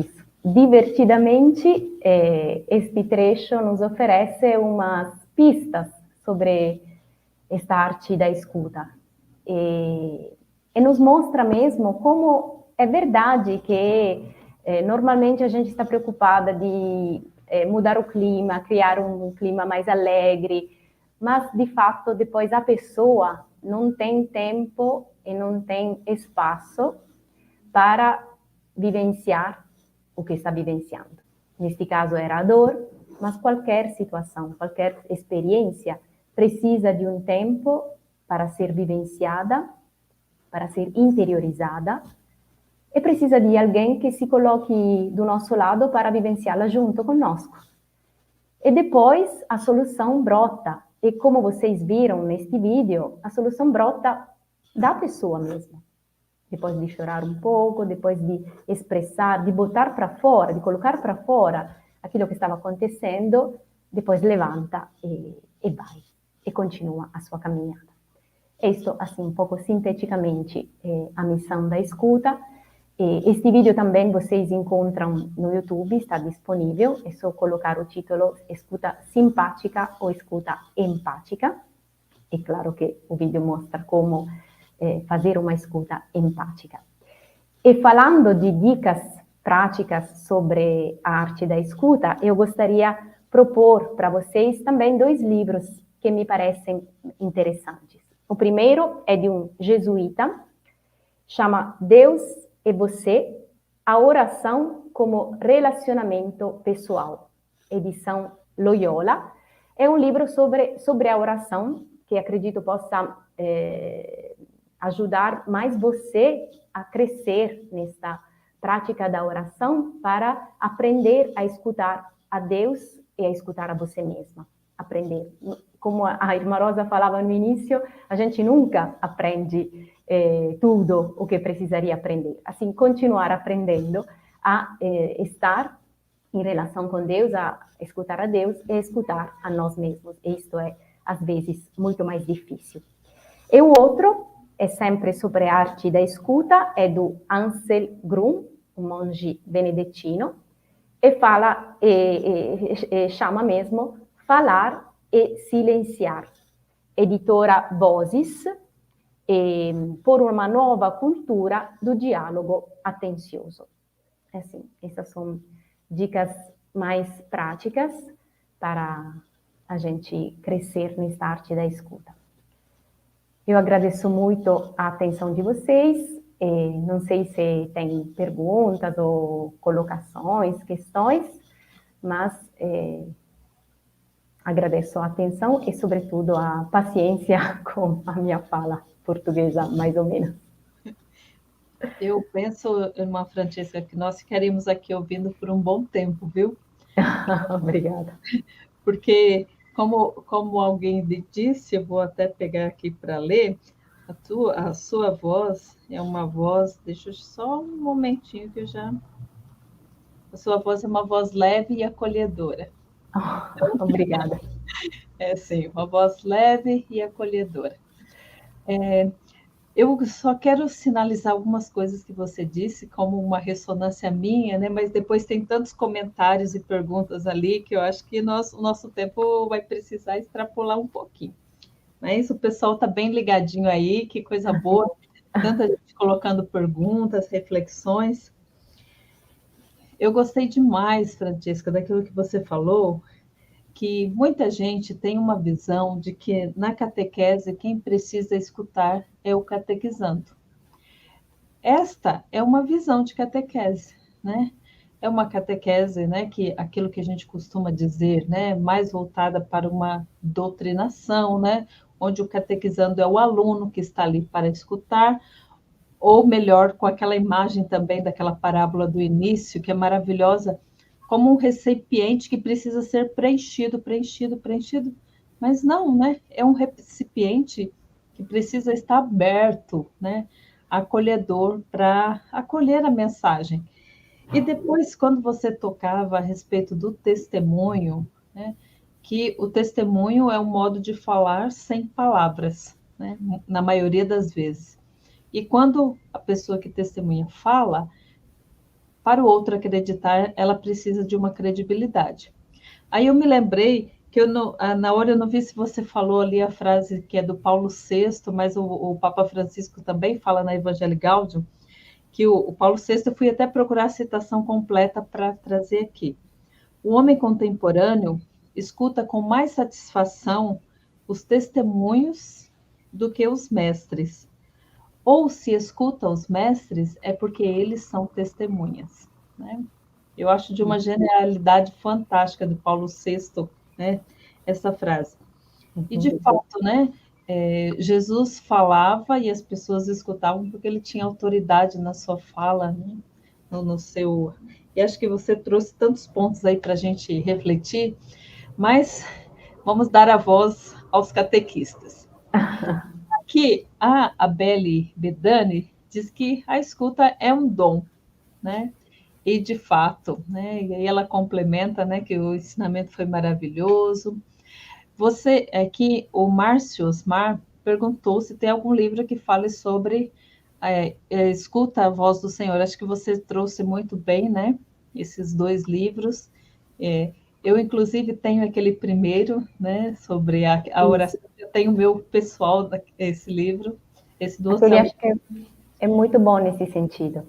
Isso. Divertidamente, este trecho nos oferece umas pistas sobre esta arte da escuta. E nos mostra mesmo como é verdade que normalmente a gente está preocupada de mudar o clima, criar um clima mais alegre, mas de fato depois a pessoa não tem tempo e não tem espaço para vivenciar o que está vivenciando. Neste caso era a dor, mas qualquer situação, qualquer experiência precisa de um tempo para ser vivenciada, para ser interiorizada, e precisa de alguém que se coloque do nosso lado para vivenciá-la junto conosco. E depois a solução brota. E como vocês viram neste vídeo, a solução brota da pessoa mesmo. Depois de chorar um pouco, depois de expressar, de botar para fora, de colocar para fora aquilo que estava acontecendo, depois levanta e vai, e continua a sua caminhada. Isto, assim, um pouco sinteticamente, a missão da escuta. Este vídeo também vocês encontram no YouTube, está disponível, é só colocar o título Escuta Simpática ou Escuta Empática. É claro que o vídeo mostra como fazer uma escuta empática. E falando de dicas práticas sobre a arte da escuta, eu gostaria de propor para vocês também 2 livros que me parecem interessantes. O primeiro é de um jesuíta, chama Deus e Você, a oração como relacionamento pessoal, edição Loyola. É um livro sobre a oração, que acredito possa ajudar mais você a crescer nessa prática da oração para aprender a escutar a Deus e a escutar a você mesma. Aprender. Como a irmã Rosa falava no início, a gente nunca aprende tudo o que precisaria aprender. Assim, continuar aprendendo a estar em relação com Deus, a escutar a Deus e escutar a nós mesmos. E isto é, às vezes, muito mais difícil. E o outro é sempre sobre a arte da escuta, é do Ansel Grum, um monge benedetino, e fala, chama mesmo Falar e Silenciar. Editora Vosis, por uma nova cultura do diálogo atencioso. Assim, essas são dicas mais práticas para a gente crescer nessa arte da escuta. Eu agradeço muito a atenção de vocês. Não sei se tem perguntas ou colocações, questões, mas agradeço a atenção e, sobretudo, a paciência com a minha fala portuguesa, mais ou menos. Eu penso, irmã Francesca, que nós ficaremos aqui ouvindo por um bom tempo, viu? Obrigada. Porque, como alguém disse, eu vou até pegar aqui para ler, a sua voz é uma voz, deixa eu só um momentinho que eu já... A sua voz é uma voz leve e acolhedora. Obrigada. É, sim, uma voz leve e acolhedora. Eu só quero sinalizar algumas coisas que você disse, como uma ressonância minha, né? Mas depois tem tantos comentários e perguntas ali que eu acho que o nosso tempo vai precisar extrapolar um pouquinho. Mas o pessoal está bem ligadinho aí, que coisa boa, tanta gente colocando perguntas, reflexões. Eu gostei demais, Francesca, daquilo que você falou, que muita gente tem uma visão de que na catequese quem precisa escutar é o catequizando. Esta é uma visão de catequese, né? É uma catequese, né, que aquilo que a gente costuma dizer, né, mais voltada para uma doutrinação, né, onde o catequizando é o aluno que está ali para escutar, ou melhor, com aquela imagem também daquela parábola do início, que é maravilhosa, como um recipiente que precisa ser preenchido, mas não, né? É um recipiente que precisa estar aberto, né? Acolhedor para acolher a mensagem. E depois, quando você tocava a respeito do testemunho, né, que o testemunho é um modo de falar sem palavras, né, na maioria das vezes. E quando a pessoa que testemunha fala, para o outro acreditar, ela precisa de uma credibilidade. Aí eu me lembrei que na hora eu não vi se você falou ali a frase que é do Paulo VI, mas o Papa Francisco também fala na Evangelii Gaudium, que o Paulo VI, eu fui até procurar a citação completa para trazer aqui. O homem contemporâneo escuta com mais satisfação os testemunhos do que os mestres. Ou se escuta os mestres, é porque eles são testemunhas, né? Eu acho de uma genialidade fantástica do Paulo VI, né, essa frase. E de fato, né, Jesus falava e as pessoas escutavam porque ele tinha autoridade na sua fala, né, no seu... E acho que você trouxe tantos pontos aí para a gente refletir, mas vamos dar a voz aos catequistas. Aqui, a Abeli Bedani diz que a escuta é um dom, né? E de fato, né? E aí ela complementa, né, que o ensinamento foi maravilhoso. Você, aqui, o Márcio Osmar perguntou se tem algum livro que fale sobre escuta a voz do Senhor. Acho que você trouxe muito bem, né? Esses 2 livros. Eu, inclusive, tenho aquele primeiro, né? Sobre a oração. Eu tenho o meu pessoal, esse livro. Esse do Aquele acho que é muito bom nesse sentido.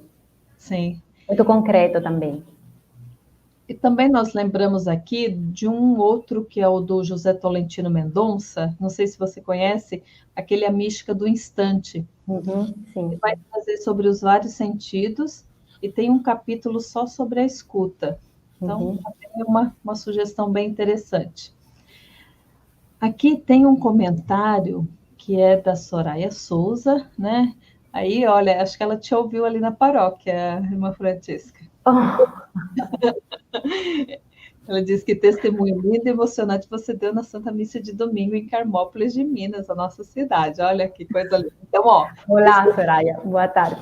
Sim. Muito concreto também. E também nós lembramos aqui de um outro que é o do José Tolentino Mendonça, não sei se você conhece, aquele A Mística do Instante. Sim. Ele vai trazer sobre os vários sentidos e tem um capítulo só sobre a escuta. Então, é uma sugestão bem interessante. Aqui tem um comentário que é da Soraya Souza, né? Aí, olha, acho que ela te ouviu ali na paróquia, irmã Francisca. Ela diz que testemunho lindo e emocionante você deu na Santa Missa de domingo em Carmópolis de Minas, a nossa cidade. Olha que coisa linda. Então, ó. Olá, Soraya. Boa tarde.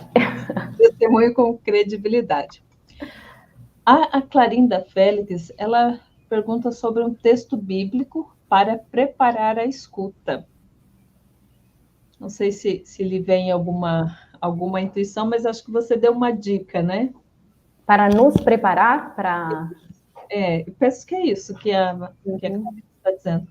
Testemunho com credibilidade. A Clarinda Félix, ela pergunta sobre um texto bíblico para preparar a escuta. Não sei se lhe vem alguma intuição, mas acho que você deu uma dica, né? Para nos preparar para... eu penso que é isso que a Clarinda está dizendo.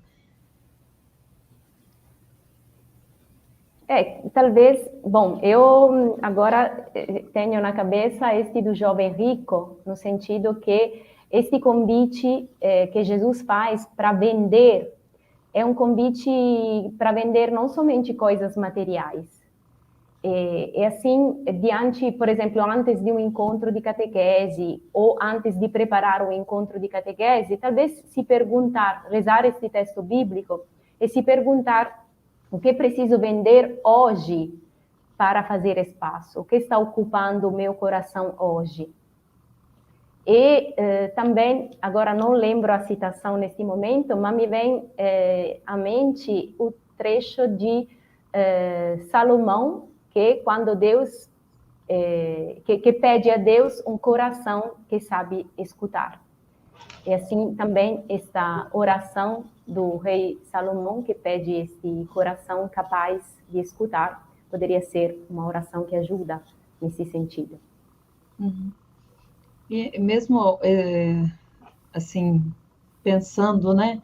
Talvez, bom, eu agora tenho na cabeça este do jovem rico, no sentido que este convite que Jesus faz para vender é um convite para vender não somente coisas materiais. É assim, diante, por exemplo, antes de um encontro de catequese ou antes de preparar um encontro de catequese, talvez se perguntar, rezar este texto bíblico e se perguntar o que preciso vender hoje para fazer espaço, o que está ocupando o meu coração hoje. E também, agora não lembro a citação neste momento, mas me vem à mente o trecho de Salomão, que quando Deus, que pede a Deus um coração que sabe escutar. E assim também esta oração do rei Salomão, que pede este coração capaz de escutar, poderia ser uma oração que ajuda nesse sentido. E mesmo, assim, pensando, né,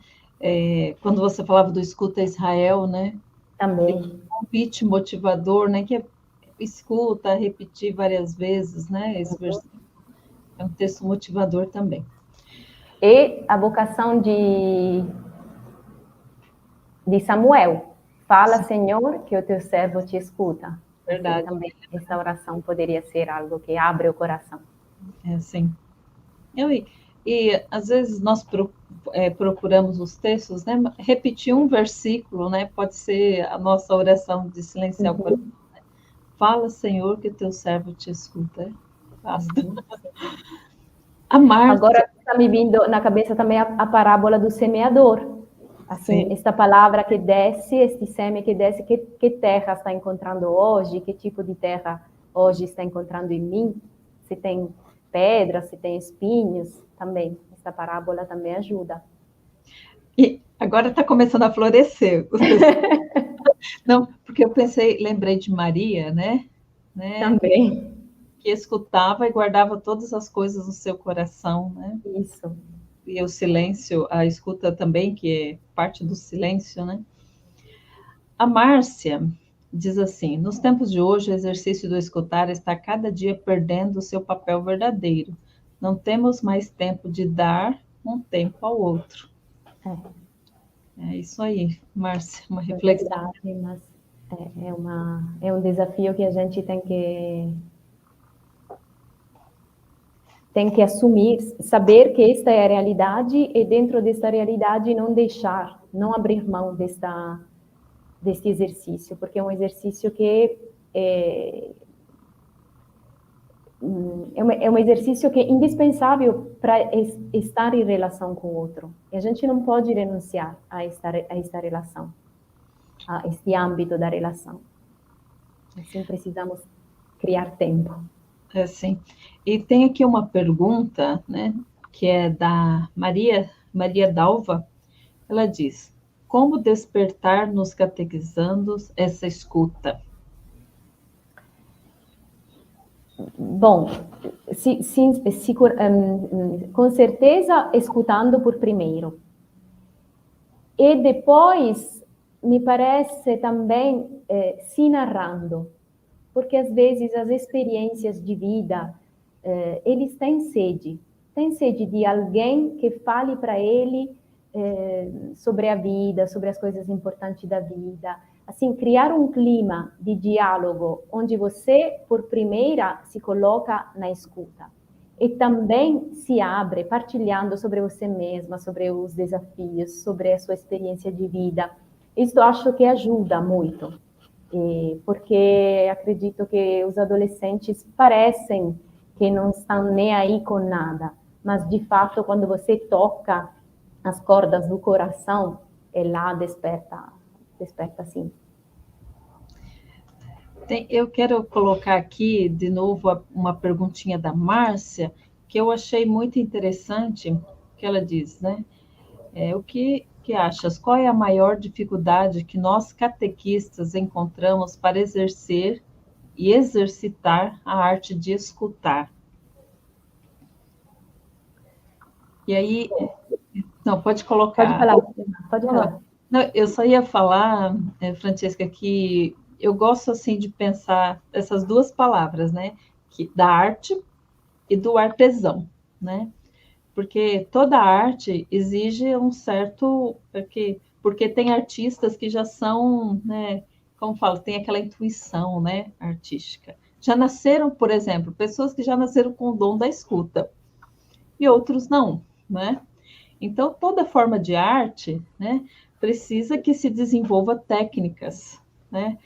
quando você falava do Escuta Israel, né? Também. Um convite motivador, né, que é escuta, repetir várias vezes, né, esse versículo. É um texto motivador também. E a vocação de Samuel. Fala, Sim. Senhor, que o teu servo te escuta. Verdade. Assim, também essa oração poderia ser algo que abre o coração. Sim. E às vezes nós procuramos os textos, né? Repetir um versículo, né? Pode ser a nossa oração de silenciar o coração. Né? Fala, Senhor, que teu servo te escuta. Basta. A Marta... Agora está me vindo na cabeça também a parábola do semeador. Assim, Sim. Esta palavra que desce, este seme que desce, que terra está encontrando hoje? Que tipo de terra hoje está encontrando em mim? Se tem pedras, se tem espinhos, também. Essa parábola também ajuda. E agora está começando a florescer. Não, porque eu lembrei de Maria, né? Também. Que escutava e guardava todas as coisas no seu coração, né? Isso. E o silêncio, a escuta também, que é parte do silêncio, né? A Márcia diz assim: nos tempos de hoje, o exercício do escutar está cada dia perdendo o seu papel verdadeiro. Não temos mais tempo de dar um tempo ao outro. É isso aí, Márcia, uma reflexão. É verdade, mas é um desafio que a gente tem que assumir, saber que esta é a realidade e dentro desta realidade não abrir mão deste exercício, porque é um exercício que é um exercício que é indispensável para estar em relação com o outro. E a gente não pode renunciar a esta relação, a este âmbito da relação. Assim, precisamos criar tempo. É, sim. E tem aqui uma pergunta, né, que é da Maria Dalva. Ela diz: como despertar nos catequizandos essa escuta? Bom, com certeza escutando por primeiro. E depois, me parece também se narrando, porque às vezes as experiências de vida, eles têm sede de alguém que fale para ele sobre a vida, sobre as coisas importantes da vida. Assim, criar um clima de diálogo onde você, por primeira, se coloca na escuta e também se abre, partilhando sobre você mesma, sobre os desafios, sobre a sua experiência de vida. Isso eu acho que ajuda muito, porque acredito que os adolescentes parecem que não estão nem aí com nada, mas de fato, quando você toca as cordas do coração, lá desperta sim. Eu quero colocar aqui de novo uma perguntinha da Márcia, que eu achei muito interessante, que ela diz, né? O que achas? Qual é a maior dificuldade que nós catequistas encontramos para exercer e exercitar a arte de escutar? E aí, não, pode colocar. Pode falar. Não, eu só ia falar, Francesca, que eu gosto assim de pensar essas duas palavras, né? Da arte e do artesão, né? Porque toda arte exige um certo... Porque tem artistas que já são, né? Como falo, tem aquela intuição, né? Artística. Já nasceram, por exemplo, pessoas que já nasceram com o dom da escuta. E outros não, né? Então, toda forma de arte, né? Precisa que se desenvolva técnicas, né?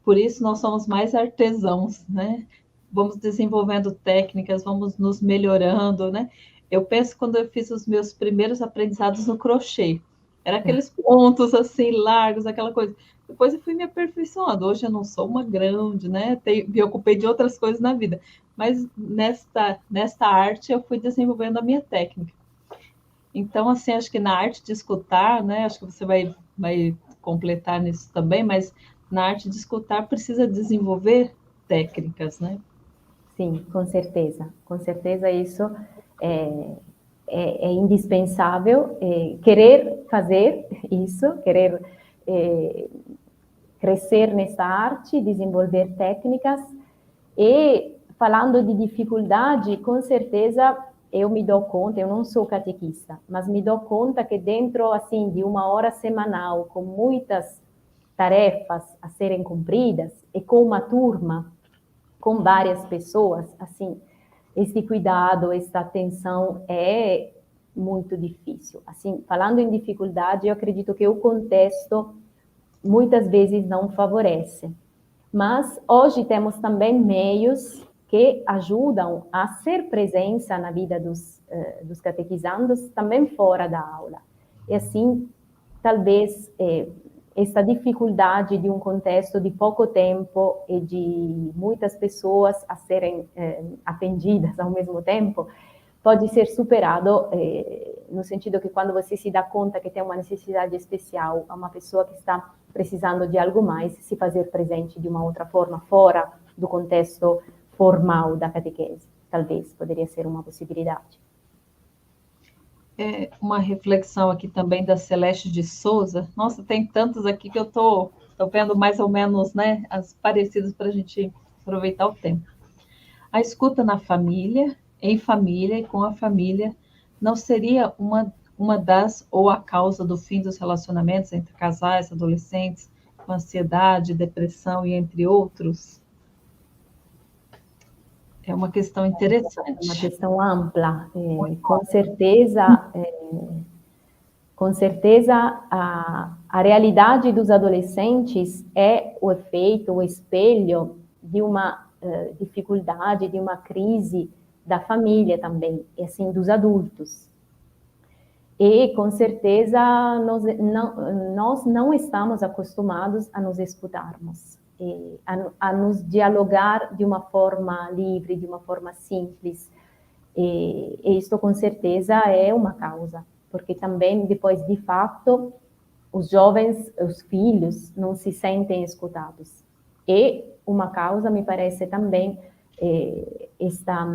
Por isso nós somos mais artesãos, né? Vamos desenvolvendo técnicas, vamos nos melhorando, né? Eu penso quando eu fiz os meus primeiros aprendizados no crochê, era aqueles pontos assim largos, aquela coisa. Depois eu fui me aperfeiçoando. Hoje eu não sou uma grande, né? Me ocupei de outras coisas na vida, mas nesta arte eu fui desenvolvendo a minha técnica. Então, assim, acho que na arte de escutar, né? Acho que você vai completar nisso também, mas na arte de escutar precisa desenvolver técnicas, né? Sim, com certeza. Com certeza isso é indispensável. Querer fazer isso, querer crescer nessa arte, desenvolver técnicas. E falando de dificuldade, com certeza eu me dou conta, eu não sou catequista, mas me dou conta que dentro assim de uma hora semanal, com muitas tarefas a serem cumpridas e com uma turma, com várias pessoas, assim, esse cuidado, essa atenção é muito difícil. Assim, falando em dificuldade, eu acredito que o contexto muitas vezes não favorece. Mas hoje temos também meios que ajudam a ser presença na vida dos catequizandos também fora da aula. E assim, talvez essa dificuldade de um contexto de pouco tempo e de muitas pessoas a serem atendidas ao mesmo tempo, pode ser superado no sentido que quando você se dá conta que tem uma necessidade especial, a uma pessoa que está precisando de algo mais, se fazer presente de uma outra forma, fora do contexto formal da catequese. Talvez poderia ser uma possibilidade. Uma reflexão aqui também da Celeste de Souza. Nossa, tem tantos aqui que eu estou vendo mais ou menos, né, as parecidas para a gente aproveitar o tempo. A escuta na família, em família e com a família, não seria uma das ou a causa do fim dos relacionamentos entre casais, adolescentes, com ansiedade, depressão e entre outros? É uma questão interessante. Uma questão ampla. Com certeza a realidade dos adolescentes é o efeito, o espelho de uma dificuldade, de uma crise da família também, e assim, dos adultos. E, com certeza, nós não estamos acostumados a nos escutarmos, a nos dialogar de uma forma livre, de uma forma simples. E isto, com certeza, é uma causa, porque também, depois, de fato, os jovens, os filhos, não se sentem escutados. E uma causa, me parece, também esta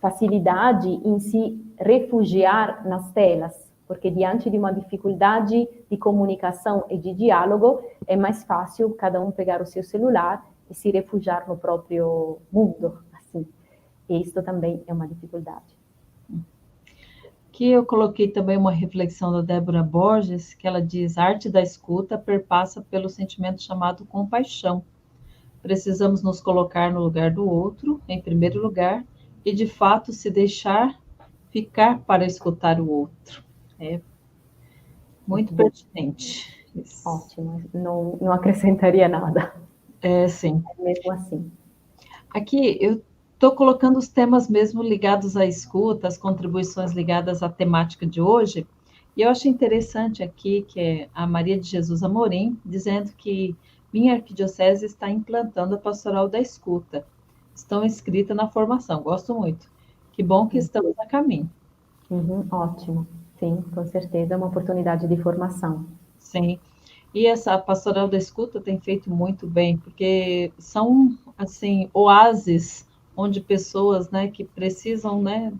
facilidade em se refugiar nas telas, porque diante de uma dificuldade de comunicação e de diálogo, é mais fácil cada um pegar o seu celular e se refugiar no próprio mundo, assim. E isso também é uma dificuldade. Aqui eu coloquei também uma reflexão da Débora Borges, que ela diz: a arte da escuta perpassa pelo sentimento chamado compaixão. Precisamos nos colocar no lugar do outro, em primeiro lugar, e de fato se deixar ficar para escutar o outro. É muito pertinente. Isso. Ótimo, não acrescentaria nada. Sim. É mesmo assim. Aqui eu estou colocando os temas mesmo ligados à escuta, as contribuições ligadas à temática de hoje, e eu acho interessante aqui que é a Maria de Jesus Amorim, dizendo que minha arquidiocese está implantando a pastoral da escuta. Estão inscritas na formação, gosto muito. Que bom que estamos a caminho. Ótimo, sim, com certeza é uma oportunidade de formação. Sim, e essa pastoral da escuta tem feito muito bem, porque são, assim, oásis onde pessoas, né, que precisam, né,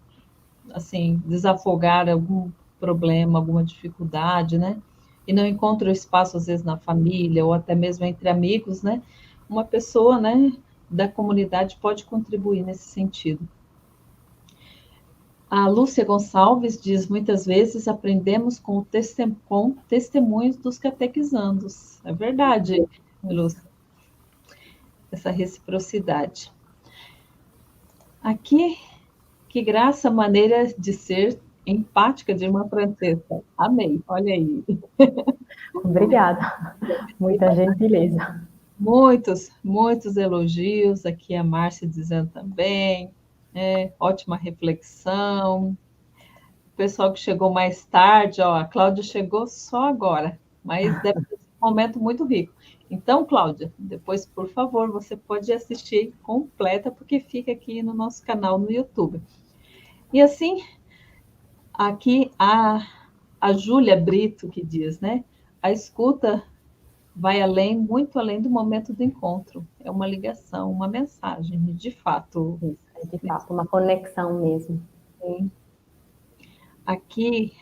assim, desafogar algum problema, alguma dificuldade, né, e não encontram espaço, às vezes, na família, ou até mesmo entre amigos, né, uma pessoa, né, da comunidade pode contribuir nesse sentido. A Lúcia Gonçalves diz: muitas vezes aprendemos com testemunhos dos catequizandos. É verdade, Lúcia. Essa reciprocidade. Aqui, que graça a maneira de ser empática de irmã Francesca. Amei, olha aí. Obrigada, muita gentileza. Muitos elogios, aqui a Márcia dizendo também, ótima reflexão. O pessoal que chegou mais tarde, ó, a Cláudia chegou só agora, mas deve ser um momento muito rico. Então, Cláudia, depois, por favor, você pode assistir completa, porque fica aqui no nosso canal no YouTube. E assim, aqui a Júlia Brito que diz, né? A escuta vai além, muito além do momento do encontro. É uma ligação, uma mensagem, de fato. É de fato, uma conexão mesmo. Sim. Aqui,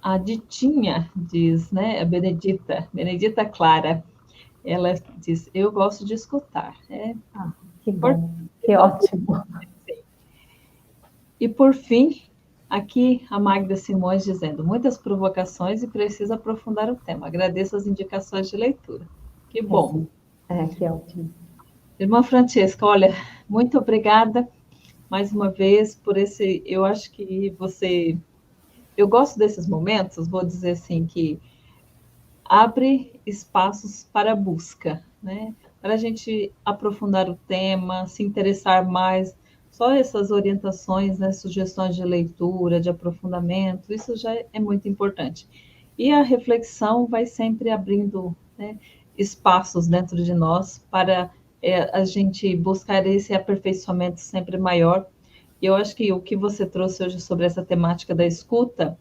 a Ditinha diz, né? A Benedita Clara, ela diz: eu gosto de escutar. Que bom, que ótimo. E por fim, aqui a Magda Simões dizendo: muitas provocações e precisa aprofundar o tema. Agradeço as indicações de leitura. Que bom. Que ótimo. Irmã Francesca, olha, muito obrigada mais uma vez por esse. Eu acho que você. Eu gosto desses momentos, vou dizer assim, que abre espaços para a busca, né? Para a gente aprofundar o tema, se interessar mais. Só essas orientações, né, sugestões de leitura, de aprofundamento, isso já é muito importante. E a reflexão vai sempre abrindo, né, espaços dentro de nós para a gente buscar esse aperfeiçoamento sempre maior. E eu acho que o que você trouxe hoje sobre essa temática da escuta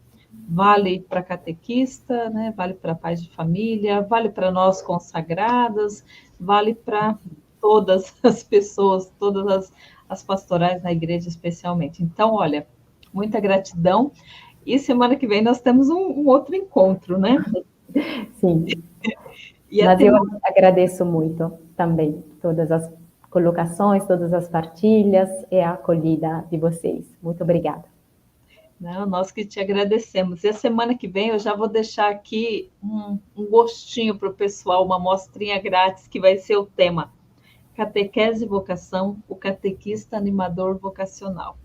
vale para catequista, né, vale para pais de família, vale para nós consagradas, vale para todas as pessoas, todas as pastorais na igreja especialmente. Então, olha, muita gratidão. E semana que vem nós temos um outro encontro, né? Sim, E mas até eu agradeço muito também todas as colocações, todas as partilhas e a acolhida de vocês. Muito obrigada. não, nós que te agradecemos. E a semana que vem eu já vou deixar aqui um gostinho para o pessoal, uma amostrinha grátis, que vai ser o tema Catequese e Vocação, o catequista animador vocacional.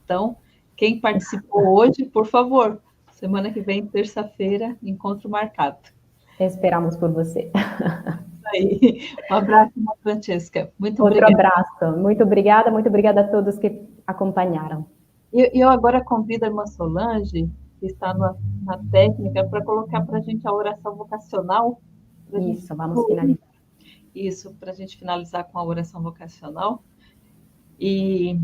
Então, quem participou hoje, por favor, semana que vem, terça-feira, encontro marcado. Esperamos por você. Aí. Um abraço, Francesca. Muito Outro obrigada. abraço. Muito obrigada a todos que acompanharam. E eu agora convido a irmã Solange, que está na técnica, para colocar para a gente a oração vocacional. Isso, vamos finalizar. Isso, para a gente finalizar com a oração vocacional. E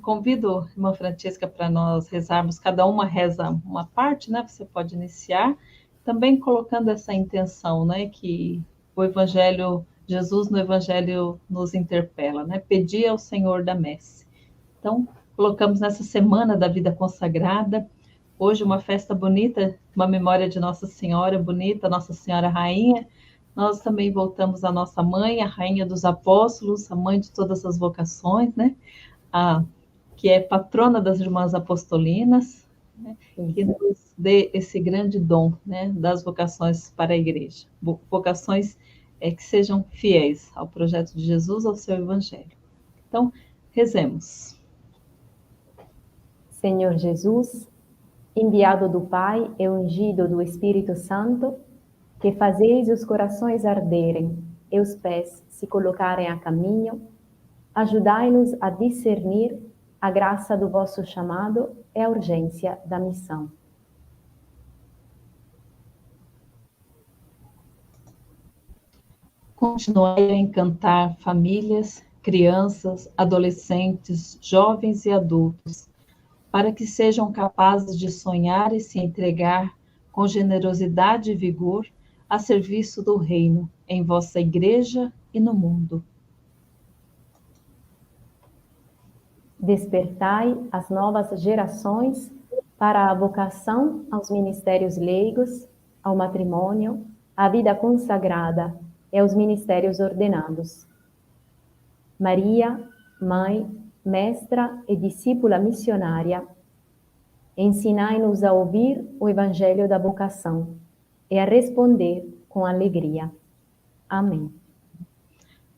convido a irmã Francesca para nós rezarmos, cada uma reza uma parte, né? Você pode iniciar, também colocando essa intenção, né? Que o Evangelho, Jesus no Evangelho nos interpela, né? Pedir ao Senhor da messe. Então, colocamos nessa semana da vida consagrada, hoje uma festa bonita, uma memória de Nossa Senhora bonita, Nossa Senhora Rainha. Nós também voltamos à nossa mãe, a Rainha dos Apóstolos, a mãe de todas as vocações, né? Que é patrona das Irmãs Apostolinas, né? Que nos dê esse grande dom, né? Das vocações para a Igreja. Vocações que sejam fiéis ao projeto de Jesus, ao seu Evangelho. Então, rezemos. Senhor Jesus, enviado do Pai e ungido do Espírito Santo, que fazeis os corações arderem e os pés se colocarem a caminho, ajudai-nos a discernir a graça do vosso chamado e a urgência da missão. Continuai a encantar famílias, crianças, adolescentes, jovens e adultos, para que sejam capazes de sonhar e se entregar com generosidade e vigor a serviço do reino, em vossa igreja e no mundo. Despertai as novas gerações para a vocação aos ministérios leigos, ao matrimônio, à vida consagrada e aos ministérios ordenados. Maria, mãe, mestra e discípula missionária, ensinai-nos a ouvir o Evangelho da vocação e a responder com alegria. Amém.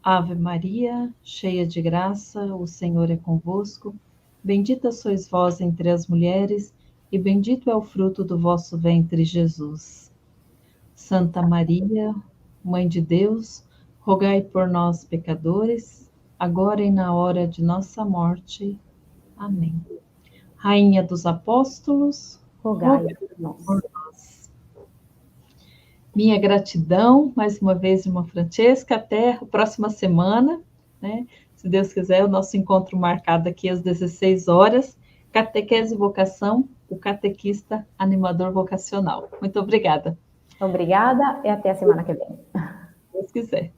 Ave Maria, cheia de graça, o Senhor é convosco. Bendita sois vós entre as mulheres, e bendito é o fruto do vosso ventre, Jesus. Santa Maria, Mãe de Deus, rogai por nós, pecadores, agora e na hora de nossa morte. Amém. Rainha dos Apóstolos, rogai por nós. Minha gratidão, mais uma vez, irmã Francesca, até a próxima semana, né? Se Deus quiser, o nosso encontro marcado aqui às 16 horas, Catequese e Vocação, o catequista animador vocacional. Muito obrigada. Obrigada e até a semana que vem. Se Deus quiser.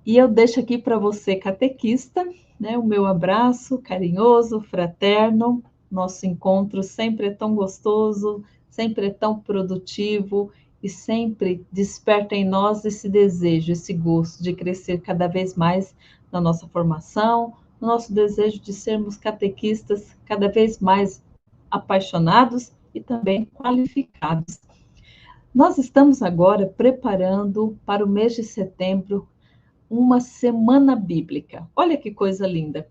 E eu deixo aqui para você, catequista, né, o meu abraço carinhoso, fraterno. Nosso encontro sempre é tão gostoso, sempre é tão produtivo e sempre desperta em nós esse desejo, esse gosto de crescer cada vez mais na nossa formação, no nosso desejo de sermos catequistas cada vez mais apaixonados e também qualificados. Nós estamos agora preparando para o mês de setembro uma semana bíblica. Olha que coisa linda.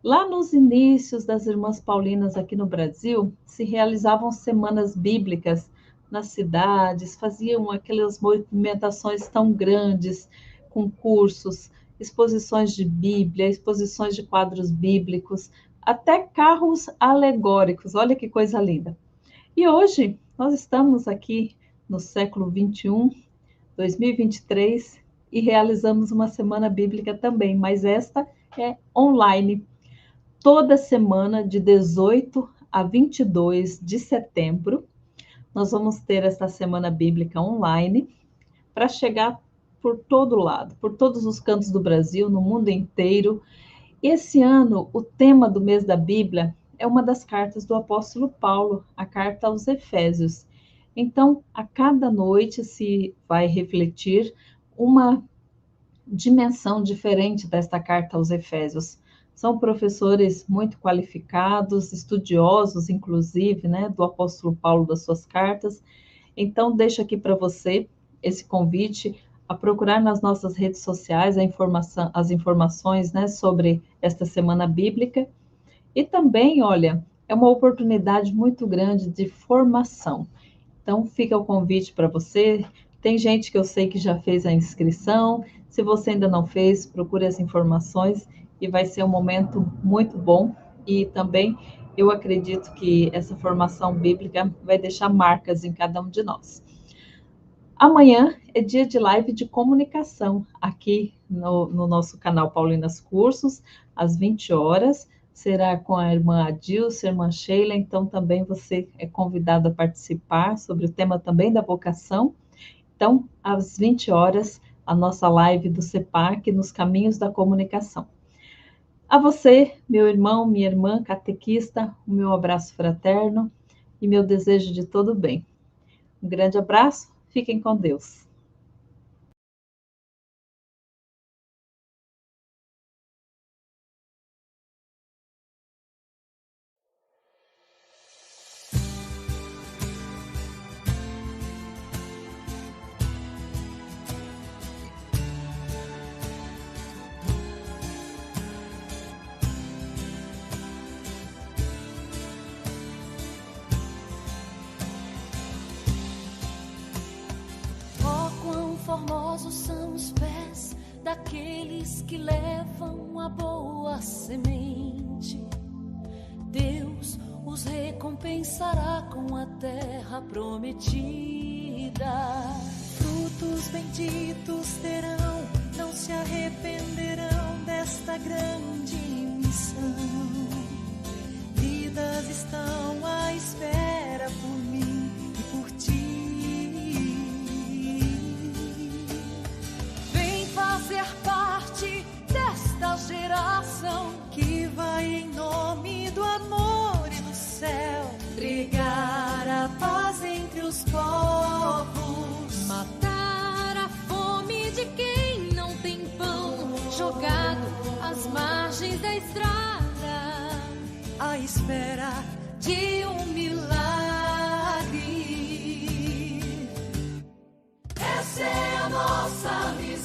Lá nos inícios das Irmãs Paulinas aqui no Brasil, se realizavam semanas bíblicas nas cidades, faziam aquelas movimentações tão grandes, com cursos, exposições de Bíblia, exposições de quadros bíblicos, até carros alegóricos. Olha que coisa linda. E hoje nós estamos aqui no século 21, 2023, e realizamos uma semana bíblica também, mas esta é online. Toda semana, de 18 a 22 de setembro, nós vamos ter essa semana bíblica online para chegar por todo lado, por todos os cantos do Brasil, no mundo inteiro. Esse ano, o tema do mês da Bíblia é uma das cartas do apóstolo Paulo, a carta aos Efésios. Então, a cada noite se vai refletir uma dimensão diferente desta carta aos Efésios. São professores muito qualificados, estudiosos, inclusive, né, do apóstolo Paulo, das suas cartas. Então, deixo aqui para você esse convite a procurar nas nossas redes sociais as informações, né, sobre esta semana bíblica. E também, olha, é uma oportunidade muito grande de formação. Então, fica o convite para você. Tem gente que eu sei que já fez a inscrição. Se você ainda não fez, procure as informações e vai ser um momento muito bom. E também eu acredito que essa formação bíblica vai deixar marcas em cada um de nós. Amanhã é dia de live de comunicação aqui no nosso canal Paulinas Cursos, às 20 horas. Será com a irmã Adilce, a irmã Sheila, então também você é convidado a participar sobre o tema também da vocação. Então, às 20 horas, a nossa live do CEPAC nos caminhos da comunicação. A você, meu irmão, minha irmã, catequista, o meu abraço fraterno e meu desejo de todo bem. Um grande abraço, fiquem com Deus. Formosos são os pés daqueles que levam a boa semente. Deus os recompensará com a terra prometida. Frutos benditos terão, não se arrependerão desta grande missão. Vidas estão à espera por mim e por ti. Fazer parte desta geração que vai em nome do amor e do céu pregar a paz entre os povos, matar a fome de quem não tem pão, jogado às margens da estrada, à espera de um milagre. Essa é a nossa missão.